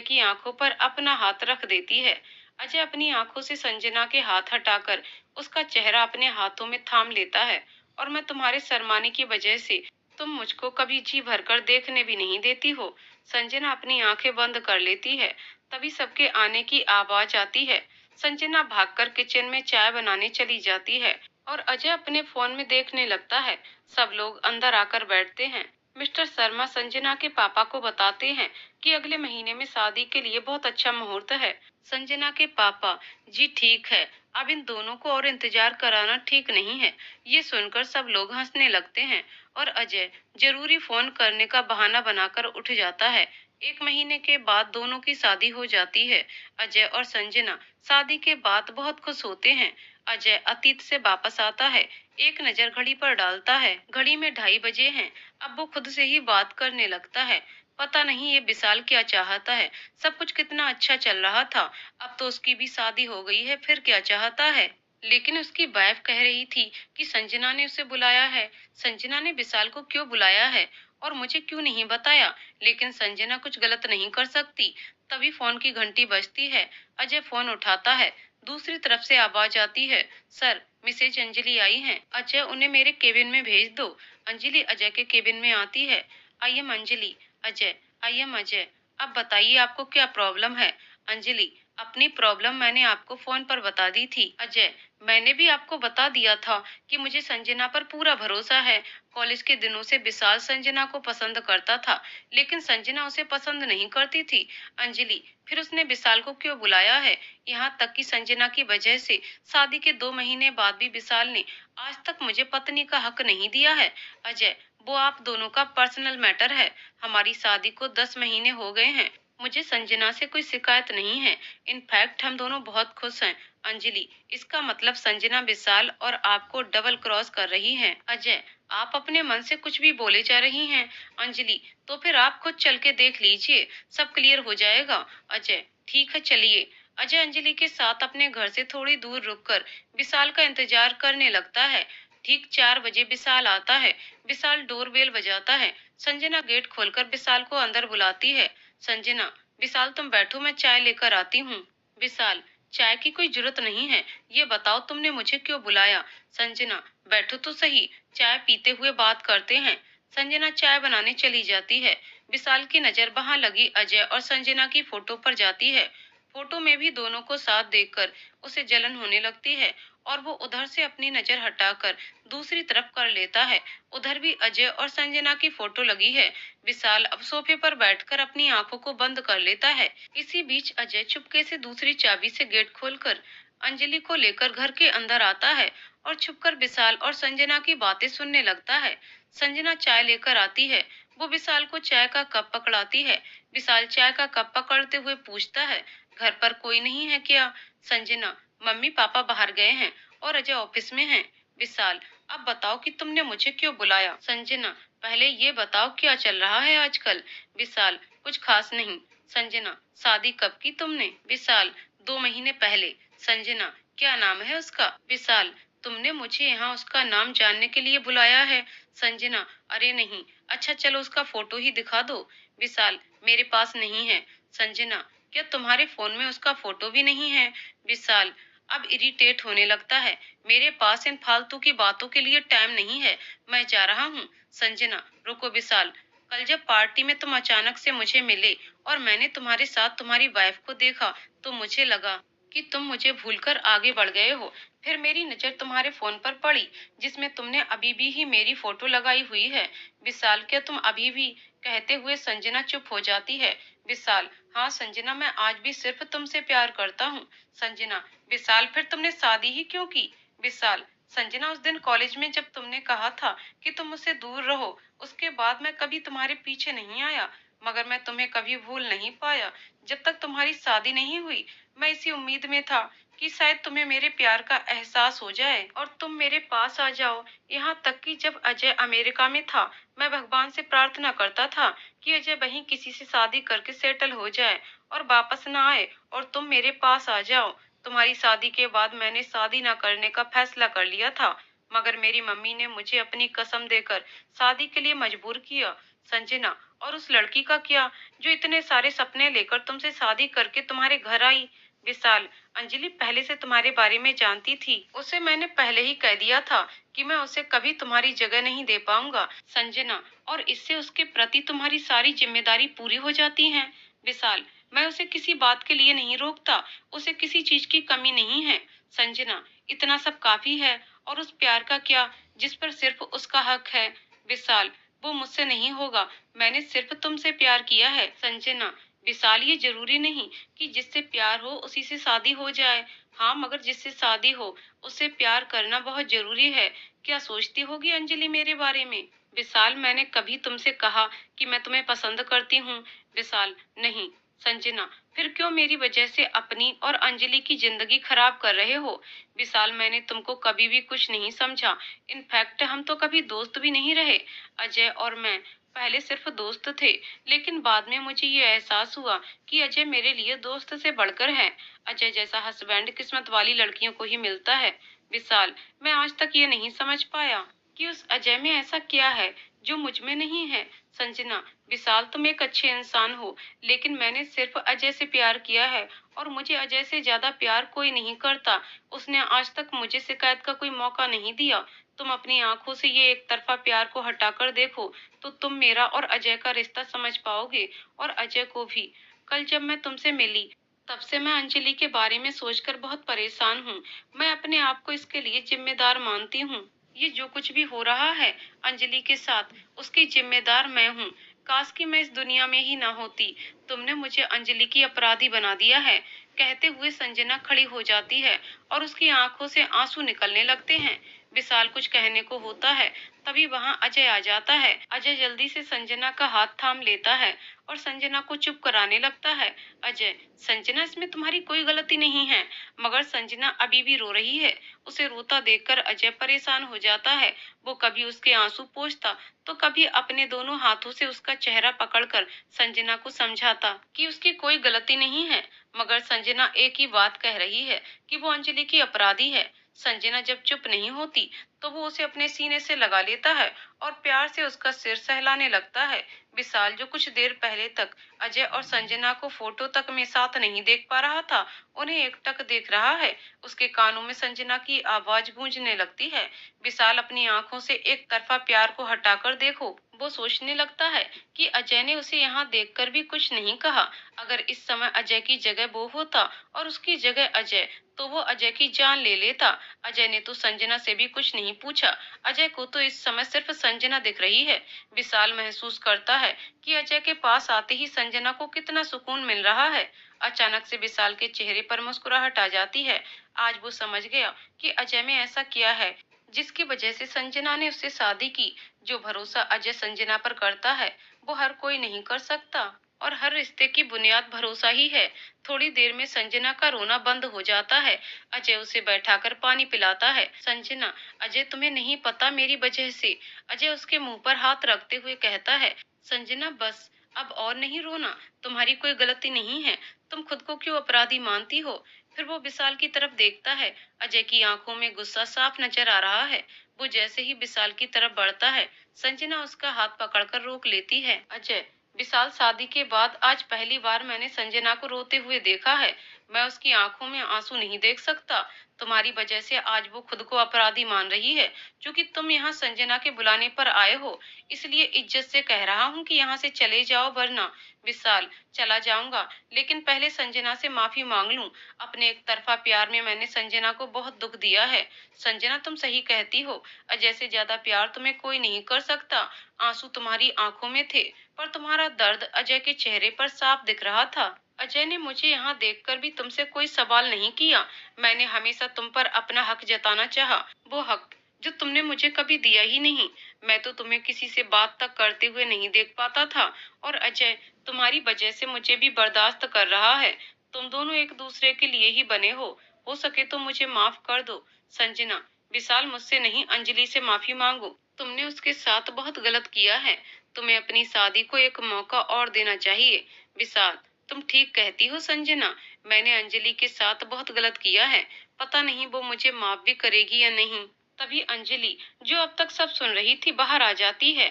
की आंखों पर अपना हाथ रख देती है। अजय अपनी आंखों से संजना के हाथ हटाकर उसका चेहरा अपने हाथों में थाम लेता है। और मैं तुम्हारे शर्माने की वजह से तुम मुझको कभी जी भरकर देखने भी नहीं देती हो। संजना अपनी आंखें बंद कर लेती है। तभी सबके आने की आवाज आती है। संजना भागकर किचन में चाय बनाने चली जाती है, और अजय अपने फोन में देखने लगता है। सब लोग अंदर आकर बैठते हैं। मिस्टर शर्मा संजना के पापा को बताते हैं कि अगले महीने में शादी के लिए बहुत अच्छा मुहूर्त है। संजना के पापा, जी ठीक है, अब इन दोनों को और इंतजार कराना ठीक नहीं है। ये सुनकर सब लोग हंसने लगते हैं, और अजय जरूरी फोन करने का बहाना बनाकर उठ जाता है। एक महीने के बाद दोनों की शादी हो जाती है। अजय और संजना शादी के बाद बहुत खुश होते हैं। अजय अतीत से वापस आता है, एक नजर घड़ी पर डालता है। घड़ी में 2:30 बजे हैं। अब वो खुद से ही बात करने लगता है। पता नहीं ये विशाल क्या चाहता है। सब कुछ कितना अच्छा चल रहा था, अब तो उसकी भी शादी हो गई है, फिर क्या चाहता है। लेकिन उसकी वाइफ कह रही थी कि संजना ने उसे बुलाया है। संजना ने विशाल को क्यों बुलाया है और मुझे क्यों नहीं बताया। लेकिन संजना कुछ गलत नहीं कर सकती। तभी फोन की घंटी बजती है। अजय फोन उठाता है। दूसरी तरफ से आवाज आती है, सर, मिसेज अंजलि आई हैं। अजय, उन्हें मेरे केबिन में भेज दो। अंजलि अजय के केबिन में आती है। I am Anjali. Ajay, I am Ajay. अब बताइए आपको क्या प्रॉब्लम है। अंजलि, अपनी प्रॉब्लम मैंने आपको फोन पर बता दी थी। अजय, मैंने भी आपको बता दिया था कि मुझे संजना पर पूरा भरोसा है। कॉलेज के दिनों से विशाल संजना को पसंद करता था, लेकिन संजना उसे पसंद नहीं करती थी। अंजलि, फिर उसने विशाल को क्यों बुलाया है। यहाँ तक कि संजना की वजह से शादी के 2 महीने बाद भी विशाल ने आज तक मुझे पत्नी का हक नहीं दिया है। अजय, वो आप दोनों का पर्सनल मैटर है। हमारी शादी को 10 महीने हो गए हैं। मुझे संजना से कोई शिकायत नहीं है। इनफैक्ट हम दोनों बहुत खुश हैं। अंजलि, इसका मतलब संजना विशाल और आपको डबल क्रॉस कर रही है। अजय, आप अपने मन से कुछ भी बोले जा रही हैं। अंजलि, तो फिर आप खुद चल के देख लीजिए, सब क्लियर हो जाएगा। अजय, ठीक है, चलिए। अजय अंजलि के साथ अपने घर से थोड़ी दूर रुककर विशाल का इंतजार करने लगता है। ठीक 4 बजे विशाल आता है। विशाल डोरबेल बजाता है। संजना गेट खोलकर विशाल को अंदर बुलाती है। संजना, विशाल तुम बैठो, मैं चाय लेकर आती हूँ। विशाल, चाय की कोई जरूरत नहीं है, ये बताओ तुमने मुझे क्यों बुलाया। संजना, बैठो तो सही, चाय पीते हुए बात करते हैं। संजना चाय बनाने चली जाती है। विशाल की नजर वहां लगी अजय और संजना की फोटो पर जाती है। फोटो में भी दोनों को साथ देखकर उसे जलन होने लगती है, और वो उधर से अपनी नजर हटाकर दूसरी तरफ कर लेता है। उधर भी अजय और संजना की फोटो लगी है। विशाल अब सोफे पर बैठकर अपनी आंखों को बंद कर लेता है। इसी बीच अजय चुपके से दूसरी चाबी से गेट खोलकर अंजलि को लेकर घर के अंदर आता है, और छुपकर विशाल और संजना की बातें सुनने लगता है। संजना चाय लेकर आती है। वो विशाल को चाय का कप पकड़ाती है। विशाल चाय का कप पकड़ते हुए पूछता है, घर पर कोई नहीं है क्या। संजना, मम्मी पापा बाहर गए हैं और अजय ऑफिस में है। विशाल, अब बताओ कि तुमने मुझे क्यों बुलाया? संजना, पहले ये बताओ क्या चल रहा है आजकल? विशाल, कुछ खास नहीं। संजना, शादी कब की तुमने? विशाल, 2 महीने पहले। संजना, क्या नाम है उसका? विशाल, तुमने मुझे यहाँ उसका नाम जानने के लिए बुलाया है? संजना, अरे नहीं। अच्छा चलो उसका फोटो ही दिखा दो। विशाल, मेरे पास नहीं है। संजना, क्या तुम्हारे फोन में उसका फोटो भी नहीं है? विशाल, अब इरिटेट होने लगता है। मेरे पास इन फालतू की बातों के लिए टाइम नहीं है। मैं जा रहा हूँ। संजना, रुको विशाल। कल जब पार्टी में तुम अचानक से मुझे मिले और मैंने तुम्हारे साथ तुम्हारी वाइफ को देखा, तो मुझे लगा कि तुम मुझे भूलकर आगे बढ़ गए हो। फिर मेरी नजर तुम्हारे फोन पर पड़ी, जिसमें तुमने अभी भी ही मेरी फोटो लगाई हुई है। विशाल, क्या तुम अभी भी? कहते हुए संजना चुप हो जाती है। विशाल, हाँ संजना, मैं आज भी सिर्फ तुमसे प्यार करता हूँ। संजना, विशाल, फिर तुमने शादी ही क्यों की? विशाल, संजना, उस दिन कॉलेज में जब तुमने कहा था कि तुम मुझसे दूर रहो, उसके बाद मैं कभी तुम्हारे पीछे नहीं आया, मगर मैं तुम्हें कभी भूल नहीं पाया। जब तक तुम्हारी शादी नहीं हुई, मैं इसी उम्मीद में था कि शायद तुम्हें मेरे प्यार का एहसास हो जाए और तुम मेरे पास आ जाओ। यहाँ तक कि जब अजय अमेरिका में था, मैं भगवान से प्रार्थना करता था कि अजय वहीं किसी से शादी करके सेटल हो जाए और वापस ना आए और तुम मेरे पास आ जाओ। तुम्हारी शादी के बाद मैंने शादी ना करने का फैसला कर लिया था, मगर मेरी मम्मी ने मुझे अपनी कसम देकर शादी के लिए मजबूर किया। संजना, और उस लड़की का क्या, जो इतने सारे सपने लेकर तुमसे शादी करके तुम्हारे घर आई? विशाल, अंजलि पहले से तुम्हारे बारे में जानती थी। उसे मैंने पहले ही कह दिया था कि मैं उसे कभी तुम्हारी जगह नहीं दे पाऊंगा। संजना, और इससे उसके प्रति तुम्हारी सारी जिम्मेदारी पूरी हो जाती है। विशाल, मैं उसे किसी बात के लिए नहीं रोकता, उसे किसी चीज की कमी नहीं है। संजना, इतना सब काफी है। और उस प्यार का क्या, जिस पर सिर्फ उसका हक है? विशाल, वो मुझसे नहीं होगा। मैंने सिर्फ तुमसे प्यार किया है। संजना, विशाल, ये जरूरी नहीं कि जिससे प्यार हो उसी से शादी हो जाए। हाँ, मगर जिससे शादी हो उससे प्यार करना बहुत जरूरी है। क्या सोचती होगी अंजलि मेरे बारे में? विशाल, मैंने कभी तुमसे कहा कि मैं तुम्हें पसंद करती हूँ? विशाल, नहीं। संजना, फिर क्यों मेरी वजह से अपनी और अंजलि की जिंदगी खराब कर रहे हो? विशाल, मैंने तुमको कभी भी कुछ नहीं समझा। इनफैक्ट हम तो कभी दोस्त भी नहीं रहे। अजय और मैं पहले सिर्फ दोस्त थे, लेकिन बाद में मुझे ये एहसास हुआ कि अजय मेरे लिए दोस्त से बढ़कर है। अजय जैसा हस्बैंड किस्मत वाली लड़कियों को ही मिलता है। विशाल, मैं आज तक ये नहीं समझ पाया कि उस अजय में ऐसा क्या है जो मुझ में नहीं है। संजना, विशाल, तुम एक अच्छे इंसान हो, लेकिन मैंने सिर्फ अजय से प्यार किया है और मुझे अजय से ज्यादा प्यार कोई नहीं करता। उसने आज तक मुझे शिकायत का कोई मौका नहीं दिया। तुम अपनी आंखों से ये एक तरफा प्यार को हटाकर देखो, तो तुम मेरा और अजय का रिश्ता समझ पाओगे, और अजय को भी। कल जब मैं तुमसे मिली, तब से मैं अंजलि के बारे में सोचकर बहुत परेशान हूँ। मैं अपने आप को इसके लिए जिम्मेदार मानती हूँ। ये जो कुछ भी हो रहा है अंजलि के साथ, उसकी जिम्मेदार मैं हूँ। काश कि मैं इस दुनिया में ही ना होती। तुमने मुझे अंजलि की अपराधी बना दिया है। कहते हुए संजना खड़ी हो जाती है और उसकी आंखों से आंसू निकलने लगते हैं। विशाल कुछ कहने को होता है, तभी वहां अजय आ जाता है। अजय जल्दी से संजना का हाथ थाम लेता है और संजना को चुप कराने लगता है। अजय, संजना, इसमें तुम्हारी कोई गलती नहीं है। मगर संजना अभी भी रो रही है। उसे रोता देखकर अजय परेशान हो जाता है। वो कभी उसके आंसू पोंछता, तो कभी अपने दोनों हाथों से उसका चेहरा पकड़कर संजना को समझाता कि उसकी कोई गलती नहीं है। मगर संजना एक ही बात कह रही है कि वो अंजलि की अपराधी है। संजना जब चुप नहीं होती, तो वो उसे अपने सीने से लगा लेता है और प्यार से उसका सिर सहलाने लगता है। विशाल, जो कुछ देर पहले तक अजय और संजना को फोटो तक में साथ नहीं देख पा रहा था, उन्हें एकटक देख रहा है। उसके कानों में संजना की आवाज गूंजने लगती है। विशाल, अपनी आंखों से एक तरफा प्यार को हटाकर देखो। वो सोचने लगता है कि अजय ने उसे यहाँ देखकर भी कुछ नहीं कहा। अगर इस समय अजय की जगह वो होता और उसकी जगह अजय, तो वो अजय की जान ले लेता। अजय ने तो संजना से भी कुछ नहीं पूछा। अजय को तो इस समय सिर्फ संजना दिख रही है। विशाल महसूस करता है कि अजय के पास आते ही संजना को कितना सुकून मिल रहा है। अचानक से विशाल के चेहरे पर मुस्कुराहट आ जाती है। आज वो समझ गया कि अजय में ऐसा किया है जिसकी वजह से संजना ने उससे शादी की। जो भरोसा अजय संजना पर करता है, वो हर कोई नहीं कर सकता। और हर रिश्ते की बुनियाद भरोसा ही है। थोड़ी देर में संजना का रोना बंद हो जाता है। अजय उसे बैठाकर पानी पिलाता है। संजना, अजय तुम्हें नहीं पता मेरी वजह से। अजय उसके मुंह पर हाथ रखते हुए कहता है। संजना बस, अब और नहीं रोना, तुम्हारी कोई गलती नहीं है, तुम खुद को क्यों अपराधी मानती हो। फिर वो विशाल की तरफ देखता है। अजय की आंखों में गुस्सा साफ नजर आ रहा है। वो जैसे ही विशाल की तरफ बढ़ता है, संजना उसका हाथ पकड़कर रोक लेती है। अजय, विशाल, शादी के बाद आज पहली बार मैंने संजना को रोते हुए देखा है। मैं उसकी आंखों में आंसू नहीं देख सकता। तुम्हारी वजह से आज वो खुद को अपराधी मान रही है। क्योंकि तुम यहाँ संजना के बुलाने पर आए हो, इसलिए इज्जत से कह रहा हूँ कि यहाँ से चले जाओ, वरना। विशाल, चला जाऊंगा, लेकिन पहले संजना से माफी मांग लूं। अपने एक तरफा प्यार में मैंने संजना को बहुत दुख दिया है। संजना, तुम सही कहती हो, अजय से ज्यादा प्यार तुम्हें कोई नहीं कर सकता। आंसू तुम्हारी आंखों में थे, पर तुम्हारा दर्द अजय के चेहरे पर साफ दिख रहा था। अजय ने मुझे यहाँ देखकर भी तुमसे कोई सवाल नहीं किया। मैंने हमेशा तुम पर अपना हक जताना चाहा, वो हक जो तुमने मुझे कभी दिया ही नहीं। मैं तो तुम्हें किसी से बात तक करते हुए नहीं देख पाता था, और अजय तुम्हारी वजह से मुझे भी बर्दाश्त कर रहा है। तुम दोनों एक दूसरे के लिए ही बने हो सके तो मुझे माफ कर दो। संजना, विशाल, मुझसे नहीं, अंजलि से माफी मांगो। तुमने उसके साथ बहुत गलत किया है। तुम्हें अपनी शादी को एक मौका और देना चाहिए। विशाल, तुम ठीक कहती हो संजना, मैंने अंजलि के साथ बहुत गलत किया है। पता नहीं वो मुझे माफ भी करेगी या नहीं। तभी अंजलि, जो अब तक सब सुन रही थी, बाहर आ जाती है।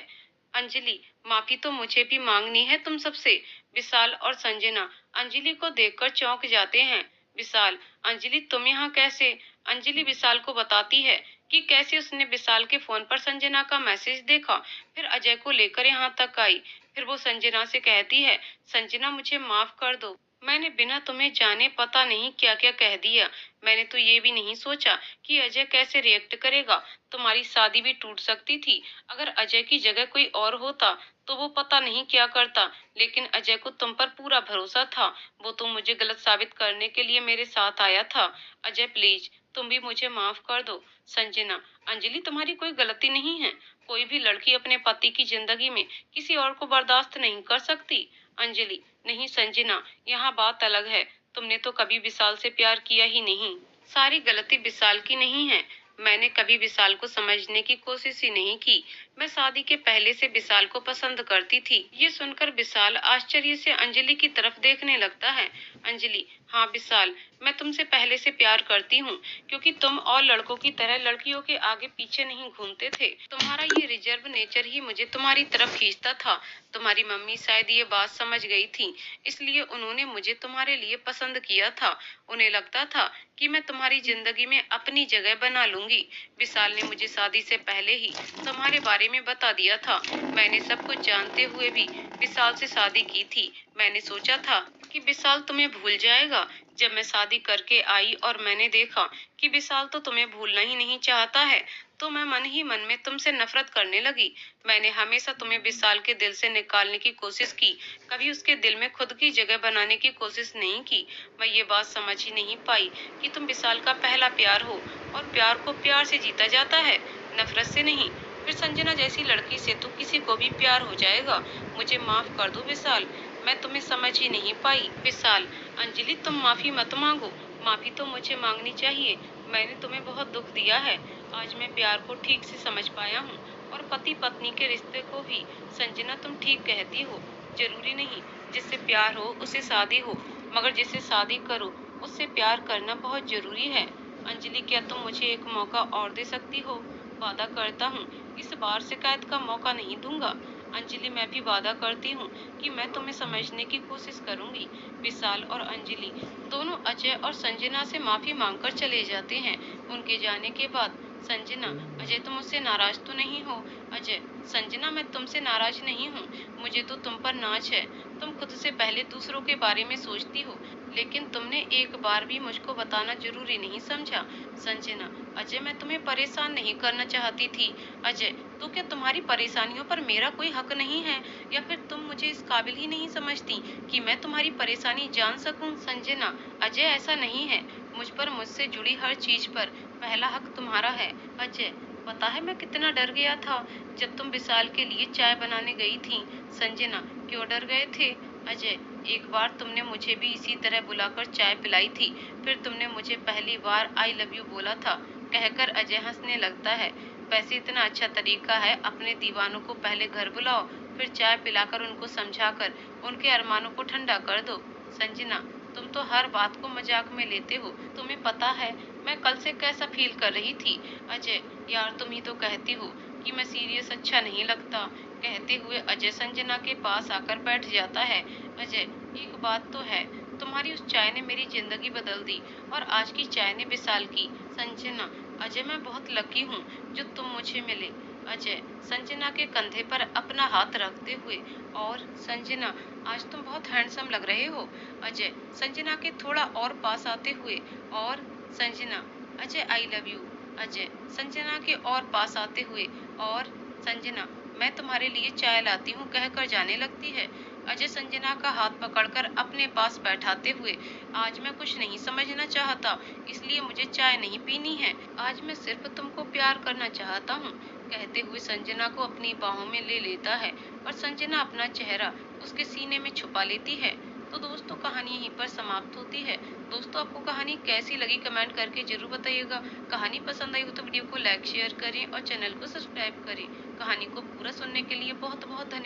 अंजलि, माफी तो मुझे भी मांगनी है तुम सबसे। विशाल और संजना अंजलि को देखकर चौंक जाते हैं। विशाल, अंजलि तुम यहाँ कैसे। अंजलि विशाल को बताती है कि कैसे उसने विशाल के फोन पर संजना का मैसेज देखा, फिर अजय को लेकर यहाँ तक आई। फिर वो संजना से कहती है, संजना, मुझे माफ कर दो, मैंने बिना तुम्हें जाने पता नहीं क्या क्या कह दिया। मैंने तो ये भी नहीं सोचा कि अजय कैसे रिएक्ट करेगा। तुम्हारी शादी भी टूट सकती थी। अगर अजय की जगह कोई और होता तो वो पता नहीं क्या करता, लेकिन अजय को तुम पर पूरा भरोसा था। वो तो मुझे गलत साबित करने के लिए मेरे साथ आया था। अजय प्लीज, तुम भी मुझे माफ कर दो। संजना, अंजलि, तुम्हारी कोई गलती नहीं है। कोई भी लड़की अपने पति की जिंदगी में किसी और को बर्दाश्त नहीं कर सकती। अंजलि, नहीं संजना, यहाँ बात अलग है। तुमने तो कभी विशाल से प्यार किया ही नहीं। सारी गलती विशाल की नहीं है। मैंने कभी विशाल को समझने की कोशिश ही नहीं की। मैं शादी के पहले से विशाल को पसंद करती थी। ये सुनकर विशाल आश्चर्य से अंजलि की तरफ देखने लगता है। अंजलि, हाँ विशाल, मैं तुमसे पहले से प्यार करती हूँ, क्योंकि तुम और लड़कों की तरह लड़कियों के आगे पीछे नहीं घूमते थे। तुम्हारा ये रिजर्व नेचर ही मुझे तुम्हारी तरफ खींचता था। तुम्हारी मम्मी शायद ये बात समझ गई थी, इसलिए उन्होंने मुझे तुम्हारे लिए पसंद किया था। उन्हें लगता था कि मैं तुम्हारी जिंदगी में अपनी जगह बना लूंगी। विशाल ने मुझे शादी से पहले ही तुम्हारे बारे में बता दिया था। मैंने सब कुछ जानते हुए भी विशाल से शादी की थी। मैंने सोचा था कि विशाल तुम्हें भूल जाएगा। जब मैं शादी करके आई और मैंने देखा कि विशाल तो तुम्हें भूलना ही नहीं चाहता है, तो मैं मन ही मन में तुमसे नफरत करने लगी। मैंने हमेशा तुम्हें विशाल के दिल से निकालने की कोशिश की, कभी उसके दिल में खुद की जगह बनाने की कोशिश नहीं की। मैं ये बात समझ ही नहीं पाई कि तुम विशाल का पहला प्यार हो, और प्यार को प्यार से जीता जाता है, नफरत से नहीं। फिर संजना जैसी लड़की से तो किसी को भी प्यार हो जाएगा। मुझे माफ कर दो विशाल, मैं तुम्हें समझ ही नहीं पाई। विशाल, अंजलि, तुम माफी मत मांगो। माफी तो मुझे मांगनी चाहिए। मैंने तुम्हें बहुत दुख दिया है। आज मैं प्यार को ठीक से समझ पाया हूँ, और पति पत्नी के रिश्ते को भी। संजना, तुम ठीक कहती हो, जरूरी नहीं जिससे प्यार हो उसे शादी हो, मगर जिससे शादी करो उससे प्यार करना बहुत जरूरी है। अंजलि, क्या तुम मुझे एक मौका और दे सकती हो। वादा करता हूँ, इस बार शिकायत का मौका नहीं दूंगा। अंजलि, मैं भी वादा करती हूँ कि मैं तुम्हें समझने की कोशिश करूंगी। विशाल और अंजलि दोनों अजय और संजना से माफी मांगकर चले जाते हैं। उनके जाने के बाद संजना, अजय, तुम मुझसे नाराज तो नहीं हो। अजय, संजना, मैं तुमसे नाराज नहीं हूँ, मुझे तो तुम पर नाज है। तुम खुद से पहले दूसरों के बारे में सोचती हो, लेकिन तुमने एक बार भी मुझको बताना जरूरी नहीं समझा। संजना, अजय, मैं तुम्हें परेशान नहीं करना चाहती थी। अजय, तो क्या तुम्हारी परेशानियों पर मेरा कोई हक नहीं है, या फिर तुम मुझे इस काबिल ही नहीं समझती कि मैं तुम्हारी परेशानी जान सकूं। संजना, अजय, ऐसा नहीं है। मुझ पर, मुझसे जुड़ी हर चीज पर पहला हक तुम्हारा है। अजय, पता है मैं कितना डर गया था जब तुम विशाल के लिए चाय बनाने गई थी। संजना, क्यों डर गए थे। अजय, एक बार तुमने मुझे भी इसी तरह बुलाकर चाय पिलाई थी। फिर तुमने मुझे पहली बार आई लव यू बोला था। कहकर अजय हंसने लगता है। वैसे इतना अच्छा तरीका है, अपने दीवानों को पहले घर बुलाओ, फिर चाय पिलाकर उनको समझाकर उनके अरमानों को ठंडा कर दो। संजना, तुम तो हर बात को मजाक में लेते हो। तुम्हें पता है मैं कल से कैसा फील कर रही थी। अजय, यार तुम ही तो कहती हो कि मैं सीरियस अच्छा नहीं लगता। कहते हुए अजय संजना के पास आकर बैठ जाता है। अजय, एक बात तो है, तुम्हारी उस चाय ने मेरी जिंदगी बदल दी और आज की चाय ने विशाल की। संजना, अजय मैं बहुत लकी हूँ जो तुम मुझे मिले। अजय, संजना के कंधे पर अपना हाथ रखते हुए, और संजना, आज तुम बहुत हैंडसम लग रहे हो। अजय, संजना के थोड़ा और पास आते हुए, और Sanjana, Ajay I love you. Ajay, Sanjana के और पास आते हुए, और संजना, मैं तुम्हारे लिए चाय लाती हूँ कहकर जाने लगती है। अजय संजना का हाथ पकड़कर अपने पास बैठाते हुए, आज मैं कुछ नहीं समझना चाहता, इसलिए मुझे चाय नहीं पीनी है। आज मैं सिर्फ तुमको प्यार करना चाहता हूँ। कहते हुए संजना को अपनी बाहों में ले लेता है और संजना अपना चेहरा उसके सीने में छुपा लेती है। तो दोस्तों, कहानी यहीं पर समाप्त होती है। दोस्तों, आपको कहानी कैसी लगी कमेंट करके जरूर बताइएगा। कहानी पसंद आई हो तो वीडियो को लाइक शेयर करें और चैनल को सब्सक्राइब करें। कहानी को पूरा सुनने के लिए बहुत बहुत धन्यवाद।